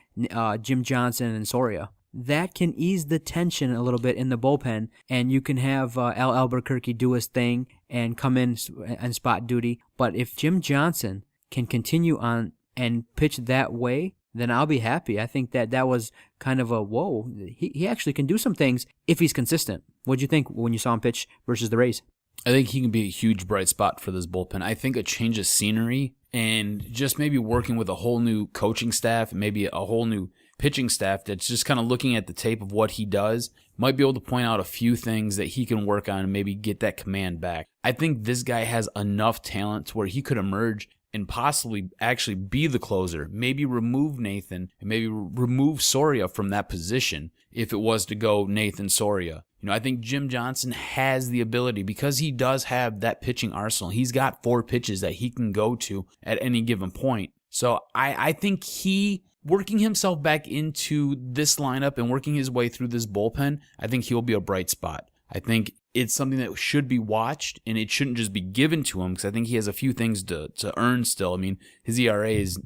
Speaker 4: Jim Johnson, and Soria. That can ease the tension a little bit in the bullpen, and you can have Al Albuquerque do his thing, and come in and spot duty. But if Jim Johnson can continue on and pitch that way, then I'll be happy. I think that was kind of a whoa. He actually can do some things if he's consistent. What'd you think when you saw him pitch versus the Rays?
Speaker 5: I think he can be a huge bright spot for this bullpen. I think a change of scenery and just maybe working with a whole new coaching staff, maybe a whole new pitching staff that's just kind of looking at the tape of what he does, might be able to point out a few things that he can work on and maybe get that command back. I think this guy has enough talent to where he could emerge and possibly actually be the closer, maybe remove Nathan and maybe remove Soria from that position if it was to go Nathan Soria. I think Jim Johnson has the ability, because he does have that pitching arsenal. He's got 4 pitches that he can go to at any given point. So I think he, working himself back into this lineup and working his way through this bullpen, I think he'll be a bright spot. I think it's something that should be watched, and it shouldn't just be given to him, because I think he has a few things to earn still. I mean, his ERA is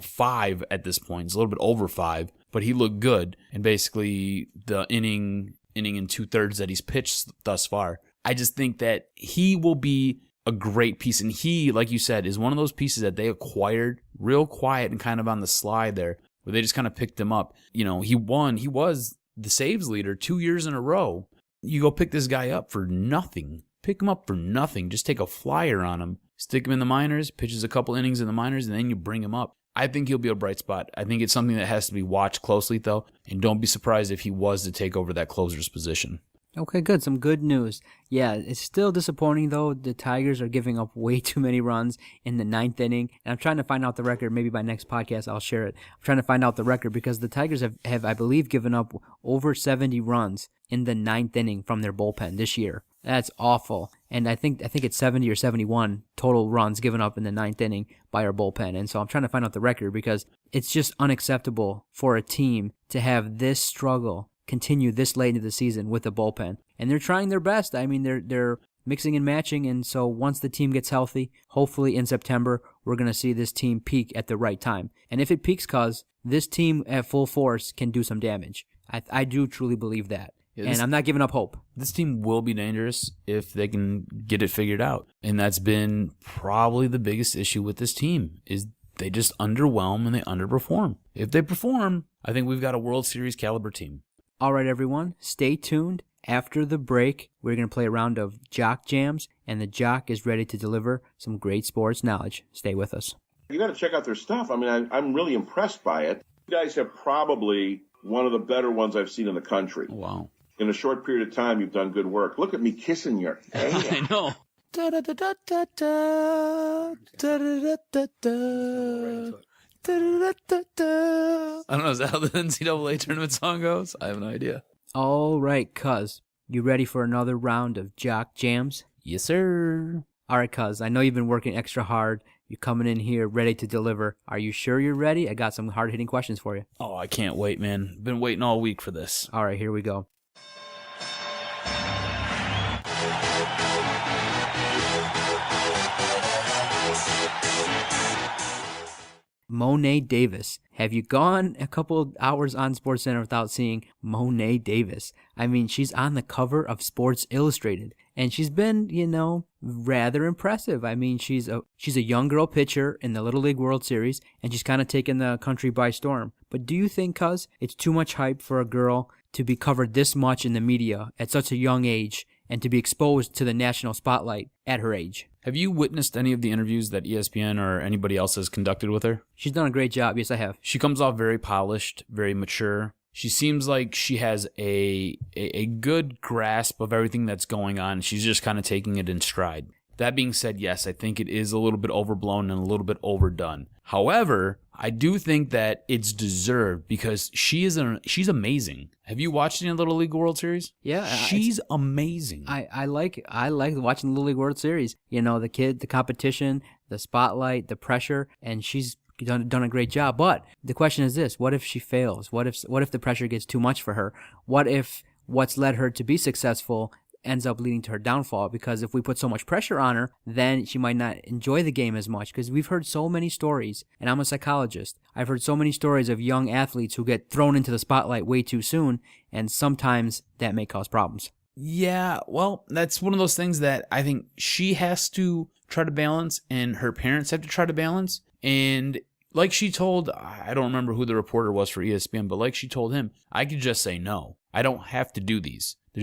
Speaker 5: 5 at this point. It's a little bit over 5, but he looked good. And basically the inning and 2/3 that he's pitched thus far, I just think that he will be a great piece. And he, like you said, is one of those pieces that they acquired real quiet and kind of on the slide there, where they just kind of picked him up. He was the saves leader 2 years in a row. You go pick this guy up for nothing. Pick him up for nothing. Just take a flyer on him. Stick him in the minors, pitches a couple innings in the minors, and then you bring him up. I think he'll be a bright spot. I think it's something that has to be watched closely, though, and don't be surprised if he was to take over that closer's position.
Speaker 4: Okay, good. Some good news. Yeah, it's still disappointing, though. The Tigers are giving up way too many runs in the 9th inning. And I'm trying to find out the record. Maybe by next podcast I'll share it. I'm trying to find out the record because the Tigers have I believe, given up over 70 runs in the 9th inning from their bullpen this year. That's awful. And I think it's 70 or 71 total runs given up in the 9th inning by our bullpen. And so I'm trying to find out the record because it's just unacceptable for a team to have this struggle continue this late into the season with the bullpen. And they're trying their best. I mean, they're mixing and matching, and so once the team gets healthy, hopefully in September, we're going to see this team peak at the right time. And if it peaks, cause this team at full force can do some damage. I do truly believe that. Yeah, and I'm not giving up hope.
Speaker 5: This team will be dangerous if they can get it figured out. And that's been probably the biggest issue with this team, is they just underwhelm and they underperform. If they perform, I think we've got a World Series caliber team.
Speaker 4: All right, everyone, stay tuned. After the break, we're going to play a round of Jock Jams, and the Jock is ready to deliver some great sports knowledge. Stay with us.
Speaker 8: You got to check out their stuff. I mean, I'm really impressed by it. You guys have probably one of the better ones I've seen in the country.
Speaker 5: Wow.
Speaker 8: In a short period of time, you've done good work. Look at me kissing your hand.
Speaker 5: I know. I don't know, is that how the NCAA tournament song goes? I have no idea.
Speaker 4: All right, cuz, you ready for another round of Jock Jams?
Speaker 5: Yes, sir.
Speaker 4: All right, cuz, I know you've been working extra hard. You're coming in here ready to deliver. Are you sure you're ready? I got some hard-hitting questions for you.
Speaker 5: Oh, I can't wait, man. Been waiting all week for this.
Speaker 4: All right, here we go. Mone Davis. Have you gone a couple hours on SportsCenter without seeing Mone Davis? I mean, she's on the cover of Sports Illustrated, and she's been, rather impressive. I mean, she's a young girl pitcher in the Little League World Series, and she's kind of taken the country by storm. But do you think, cuz, it's too much hype for a girl to be covered this much in the media at such a young age and to be exposed to the national spotlight at her age?
Speaker 5: Have you witnessed any of the interviews that ESPN or anybody else has conducted with her?
Speaker 4: She's done a great job. Yes, I have.
Speaker 5: She comes off very polished, very mature. She seems like she has a good grasp of everything that's going on. She's just kind of taking it in stride. That being said, yes, I think it is a little bit overblown and a little bit overdone. However, I do think that it's deserved because she's amazing. Have you watched any of the Little League World Series?
Speaker 4: Yeah,
Speaker 5: she's amazing.
Speaker 4: I like watching the Little League World Series. The competition, the spotlight, the pressure, and she's done a great job. But the question is this: what if she fails? What if the pressure gets too much for her? What if what's led her to be successful ends up leading to her downfall? Because if we put so much pressure on her, then she might not enjoy the game as much. Because we've heard so many stories, and I'm a psychologist. I've heard so many stories of young athletes who get thrown into the spotlight way too soon, and sometimes that may cause problems.
Speaker 5: Yeah, well, that's one of those things that I think she has to try to balance and her parents have to try to balance. And like she told, I don't remember who the reporter was for ESPN, but like she told him, I could just say no. I don't have to do these. I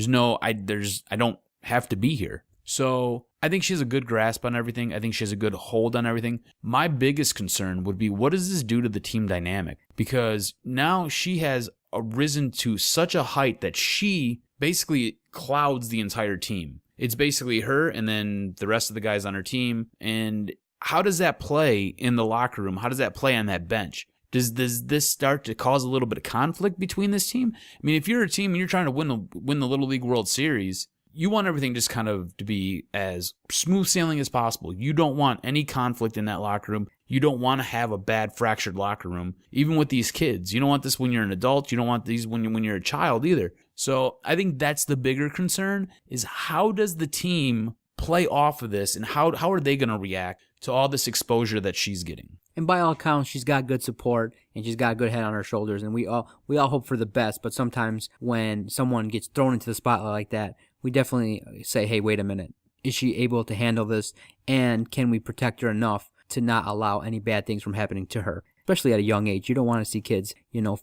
Speaker 5: don't have to be here. So I think she has a good grasp on everything. I think she has a good hold on everything. My biggest concern would be, what does this do to the team dynamic? Because now she has risen to such a height that she basically clouds the entire team. It's basically her and then the rest of the guys on her team. And how does that play in the locker room? How does that play on that bench? Does this start to cause a little bit of conflict between this team? I mean, if you're a team and you're trying to win the Little League World Series, you want everything just kind of to be as smooth sailing as possible. You don't want any conflict in that locker room. You don't want to have a bad fractured locker room, even with these kids. You don't want this when you're an adult. You don't want these when you're a child either. So I think that's the bigger concern, is how does the team play off of this, and how are they going to react to all this exposure that she's getting?
Speaker 4: And by all accounts, she's got good support and she's got a good head on her shoulders. And we all hope for the best. But sometimes when someone gets thrown into the spotlight like that, we definitely say, hey, wait a minute. Is she able to handle this? And can we protect her enough to not allow any bad things from happening to her? Especially at a young age. You don't want to see kids,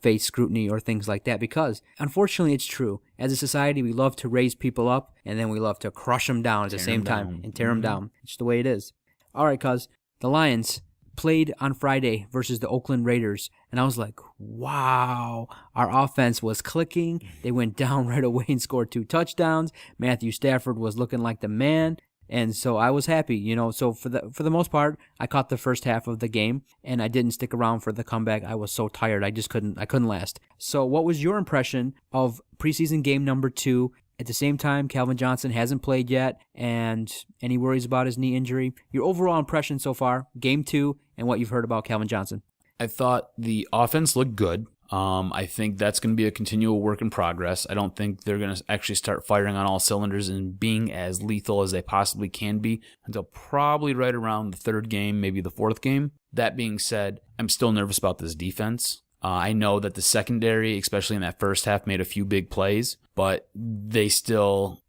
Speaker 4: face scrutiny or things like that, because unfortunately it's true. As a society, we love to raise people up and then we love to crush them down at the same time and tear them down. It's the way it is. All right, cuz the Lions played on Friday versus the Oakland Raiders, and I was like, wow, our offense was clicking. They went down right away and scored 2 touchdowns. Matthew Stafford was looking like the man, and so I was happy. So for the most part, I caught the first half of the game, and I didn't stick around for the comeback. I was so tired, I couldn't last. So what was your impression of preseason game number 2? At the same time, Calvin Johnson hasn't played yet, and any worries about his knee injury? Your overall impression so far, game 2, and what you've heard about Calvin Johnson?
Speaker 5: I thought the offense looked good. I think that's going to be a continual work in progress. I don't think they're going to actually start firing on all cylinders and being as lethal as they possibly can be until probably right around the 3rd game, maybe the 4th game. That being said, I'm still nervous about this defense. I know that the secondary, especially in that first half, made a few big plays, but I still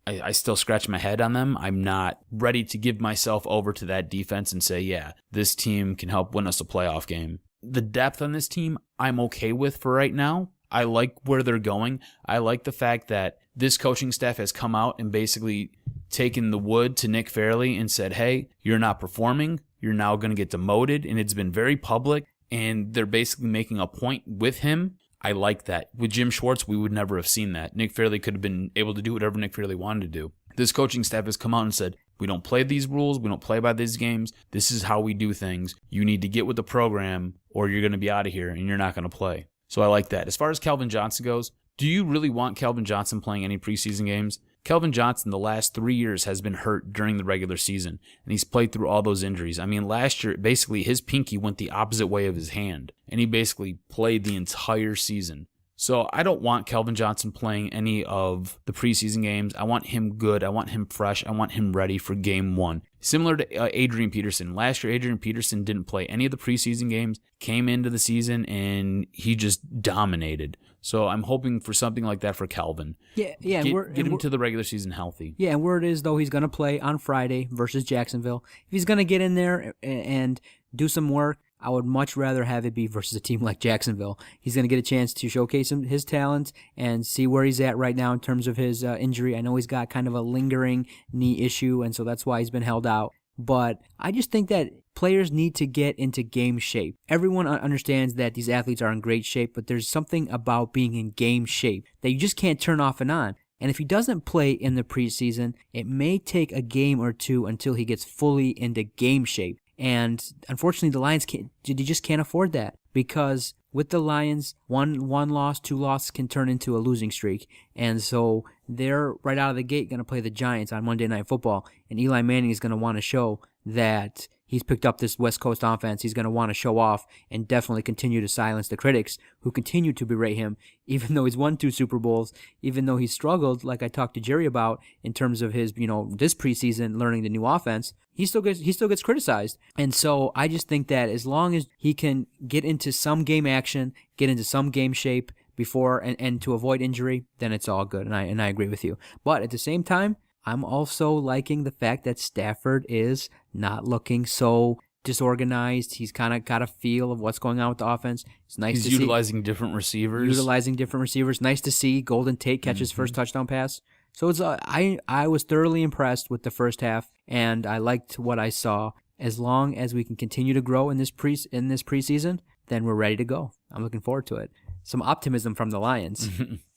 Speaker 5: scratch my head on them. I'm not ready to give myself over to that defense and say, yeah, this team can help win us a playoff game. The depth on this team, I'm okay with for right now. I like where they're going. I like the fact that this coaching staff has come out and basically taken the wood to Nick Fairley and said, hey, you're not performing. You're now going to get demoted. And it's been very public. And they're basically making a point with him. I like that. With Jim Schwartz, we would never have seen that. Nick Fairley could have been able to do whatever Nick Fairley wanted to do. This coaching staff has come out and said, we don't play these rules. We don't play by these games. This is how we do things. You need to get with the program or you're going to be out of here and you're not going to play. So I like that. As far as Calvin Johnson goes, do you really want Calvin Johnson playing any preseason games? Calvin Johnson, the last 3 years, has been hurt during the regular season, and he's played through all those injuries. I mean, last year, basically, his pinky went the opposite way of his hand, and he basically played the entire season. So I don't want Calvin Johnson playing any of the preseason games. I want him good. I want him fresh. I want him ready for game 1. Similar to Adrian Peterson. Last year, Adrian Peterson didn't play any of the preseason games, came into the season, and he just dominated. So I'm hoping for something like that for Calvin.
Speaker 4: Yeah.
Speaker 5: Get him to the regular season healthy.
Speaker 4: Yeah, and word is, though, he's going to play on Friday versus Jacksonville. If he's going to get in there and do some work, I would much rather have it be versus a team like Jacksonville. He's going to get a chance to showcase his talent and see where he's at right now in terms of his injury. I know he's got kind of a lingering knee issue, and so that's why he's been held out. But I just think that players need to get into game shape. Everyone understands that these athletes are in great shape, but there's something about being in game shape that you just can't turn off and on. And if he doesn't play in the preseason, it may take a game or 2 until he gets fully into game shape. And unfortunately, the Lions just can't afford that, because with the Lions, one loss, 2 losses can turn into a losing streak. And so they're right out of the gate going to play the Giants on Monday Night Football. And Eli Manning is going to want to show that he's picked up this West Coast offense. He's going to want to show off and definitely continue to silence the critics who continue to berate him, even though he's won 2 Super Bowls, even though he's struggled, like I talked to Jerry about, in terms of his, this preseason learning the new offense. He still gets criticized. And so I just think that as long as he can get into some game action, get into some game shape, before and to avoid injury, then it's all good. And I agree with you. But at the same time, I'm also liking the fact that Stafford is not looking so disorganized. He's kind of got a feel of what's going on with the offense. It's nice to
Speaker 5: utilizing different receivers.
Speaker 4: Nice to see Golden Tate catch his first touchdown pass. So it's I was thoroughly impressed with the first half, and I liked what I saw. As long as we can continue to grow in this preseason, then we're ready to go. I'm looking forward to it. Some optimism from the Lions.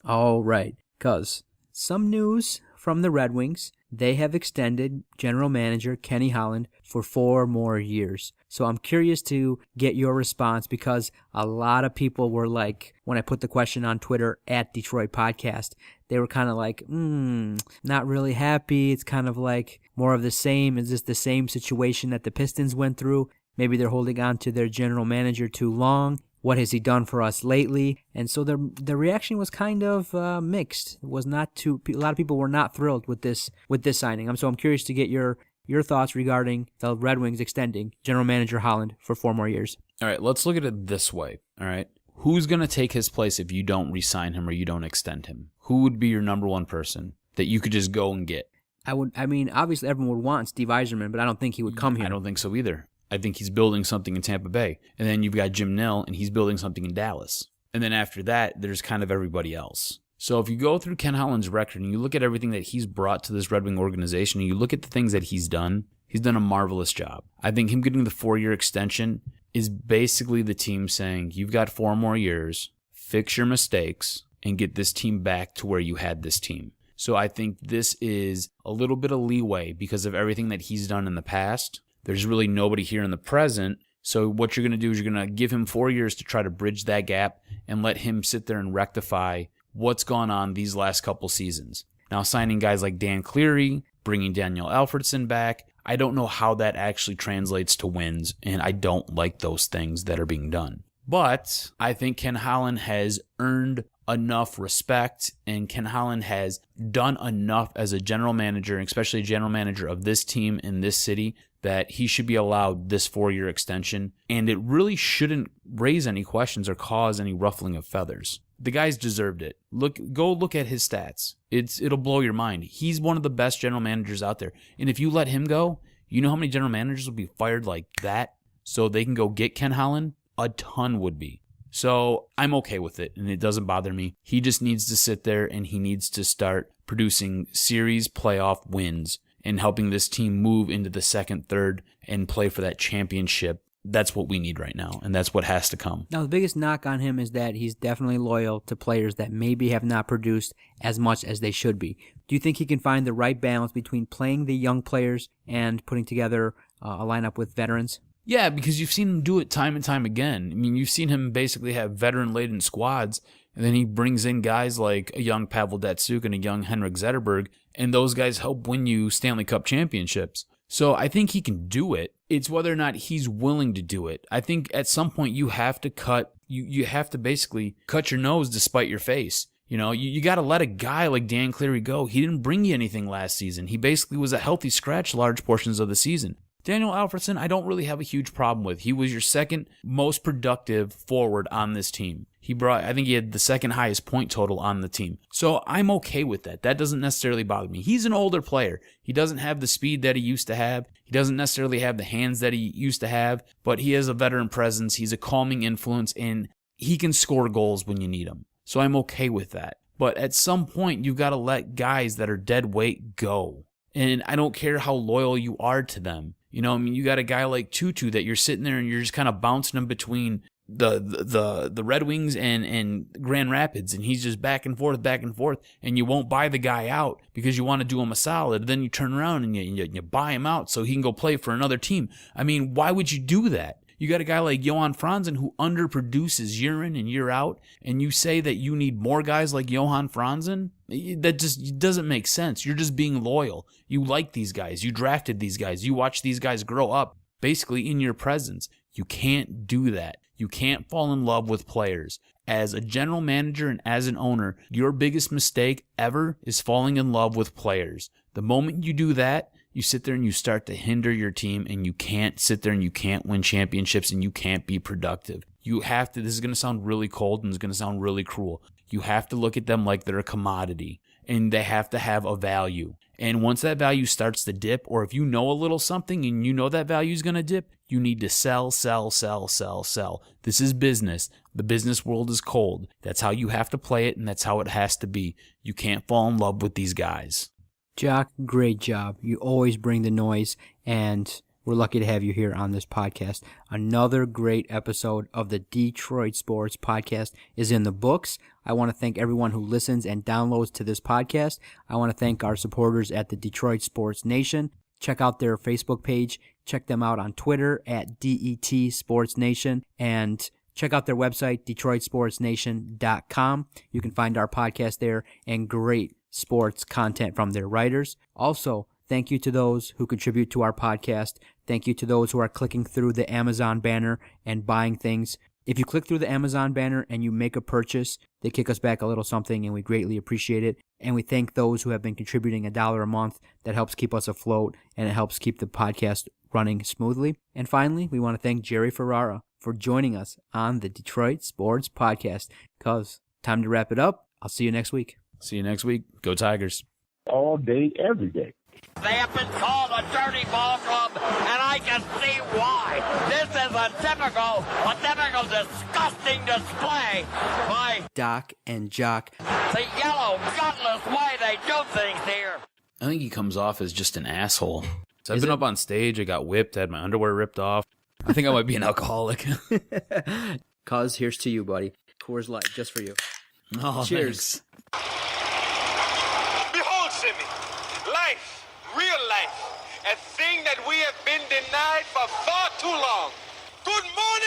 Speaker 4: All right, because some news from the Red Wings. They have extended general manager Kenny Holland for 4 more years. So I'm curious to get your response, because a lot of people were like, when I put the question on Twitter at Detroit Podcast, they were kind of like, not really happy. It's kind of like more of the same. Is this the same situation that the Pistons went through? Maybe they're holding on to their general manager too long. What has he done for us lately? And so the reaction was kind of mixed. It was not a lot of people were not thrilled with this signing. So I'm curious to get your thoughts regarding the Red Wings extending general manager Holland for 4 more years.
Speaker 5: All right, let's look at it this way. All right, who's going to take his place if you don't re-sign him or you don't extend him? Who would be your number one person that you could just go and get?
Speaker 4: Obviously everyone would want Steve Yzerman, but I don't think he would come here.
Speaker 5: I don't think so either. I think he's building something in Tampa Bay. And then you've got Jim Nill, and he's building something in Dallas. And then after that, there's kind of everybody else. So if you go through Ken Holland's record and you look at everything that he's brought to this Red Wing organization, and you look at the things that he's done a marvelous job. I think him getting the 4-year extension is basically the team saying, you've got 4 more years, fix your mistakes, and get this team back to where you had this team. So I think this is a little bit of leeway because of everything that he's done in the past. There's really nobody here in the present. So what you're going to do is you're going to give him 4 years to try to bridge that gap and let him sit there and rectify what's gone on these last couple seasons. Now, signing guys like Dan Cleary, bringing Daniel Alfredson back, I don't know how that actually translates to wins, and I don't like those things that are being done. But I think Ken Holland has earned enough respect, and Ken Holland has done enough as a general manager, especially a general manager of this team in this city, that he should be allowed this 4-year extension, and it really shouldn't raise any questions or cause any ruffling of feathers. The guy's deserved it. Go look at his stats. It'll blow your mind. He's one of the best general managers out there, and if you let him go, you know how many general managers will be fired like that so they can go get Ken Holland? A ton would be. So I'm okay with it, and it doesn't bother me. He just needs to sit there, and he needs to start producing series playoff wins and helping this team move into the second, third, and play for that championship. That's what we need right now, and that's what has to come.
Speaker 4: Now, the biggest knock on him is that he's definitely loyal to players that maybe have not produced as much as they should be. Do you think he can find the right balance between playing the young players and putting together a lineup with veterans?
Speaker 5: Yeah, because you've seen him do it time and time again. I mean, you've seen him basically have veteran-laden squads, and then he brings in guys like a young Pavel Datsyuk and a young Henrik Zetterberg, and those guys help win you Stanley Cup championships. So I think he can do it. It's whether or not he's willing to do it. I think at some point you have to you have to basically cut your nose to spite your face. You know, you got to let a guy like Dan Cleary go. He didn't bring you anything last season. He basically was a healthy scratch large portions of the season. Daniel Alfredson, I don't really have a huge problem with. He was your second most productive forward on this team. I think he had the second highest point total on the team. So I'm okay with that. That doesn't necessarily bother me. He's an older player. He doesn't have the speed that he used to have. He doesn't necessarily have the hands that he used to have, but he has a veteran presence. He's a calming influence, and he can score goals when you need him. So I'm okay with that. But at some point, you've got to let guys that are dead weight go. And I don't care how loyal you are to them. You know, I mean, you got a guy like Tutu that you're sitting there and you're just kind of bouncing him between the Red Wings and Grand Rapids, and he's just back and forth, and you won't buy the guy out because you want to do him a solid. Then you turn around and you buy him out so he can go play for another team. I mean, why would you do that? You got a guy like Johan Franzen who underproduces year in and year out, and you say that you need more guys like Johan Franzen? That just doesn't make sense. You're just being loyal. You like these guys. You drafted these guys. You watch these guys grow up basically in your presence. You can't do that. You can't fall in love with players. As a general manager and as an owner, your biggest mistake ever is falling in love with players. The moment you do that, you sit there and you start to hinder your team, and you can't sit there and you can't win championships, and you can't be productive. You have to, this is going to sound really cold and it's going to sound really cruel. You have to look at them like they're a commodity, and they have to have a value. And once that value starts to dip, or if you know a little something and you know that value is going to dip, you need to sell, sell, sell, sell, sell. This is business. The business world is cold. That's how you have to play it, and that's how it has to be. You can't fall in love with these guys.
Speaker 4: Jock, great job. You always bring the noise, and we're lucky to have you here on this podcast. Another great episode of the Detroit Sports Podcast is in the books. I want to thank everyone who listens and downloads to this podcast. I want to thank our supporters at the Detroit Sports Nation. Check out their Facebook page. Check them out on Twitter at DET Sports Nation. And check out their website, DetroitSportsNation.com. You can find our podcast there and great sports content from their writers. Also, thank you to those who contribute to our podcast. Thank you to those who are clicking through the Amazon banner and buying things. If you click through the Amazon banner and you make a purchase, they kick us back a little something, and we greatly appreciate it. And we thank those who have been contributing $1 a month. That helps keep us afloat, and it helps keep the podcast running smoothly. And finally, we want to thank Jerry Ferrara for joining us on the Detroit Sports Podcast. Cuz, time to wrap it up. I'll see you next week.
Speaker 5: See you next week. Go Tigers.
Speaker 2: All day, every day.
Speaker 9: They have been called a dirty ball club, and I can see why. This is a typical disgusting display by
Speaker 4: Doc and Jock.
Speaker 9: the yellow, gutless way they do things here.
Speaker 5: I think he comes off as just an asshole. So I've been up on stage. I got whipped. I had my underwear ripped off. I think I might be an alcoholic.
Speaker 4: Cuz, here's to you, buddy. Coors Light, just for you.
Speaker 5: Oh,
Speaker 4: cheers.
Speaker 5: Thanks.
Speaker 10: Behold, Simi, life, real life, a thing that we have been denied for far too long. Good morning.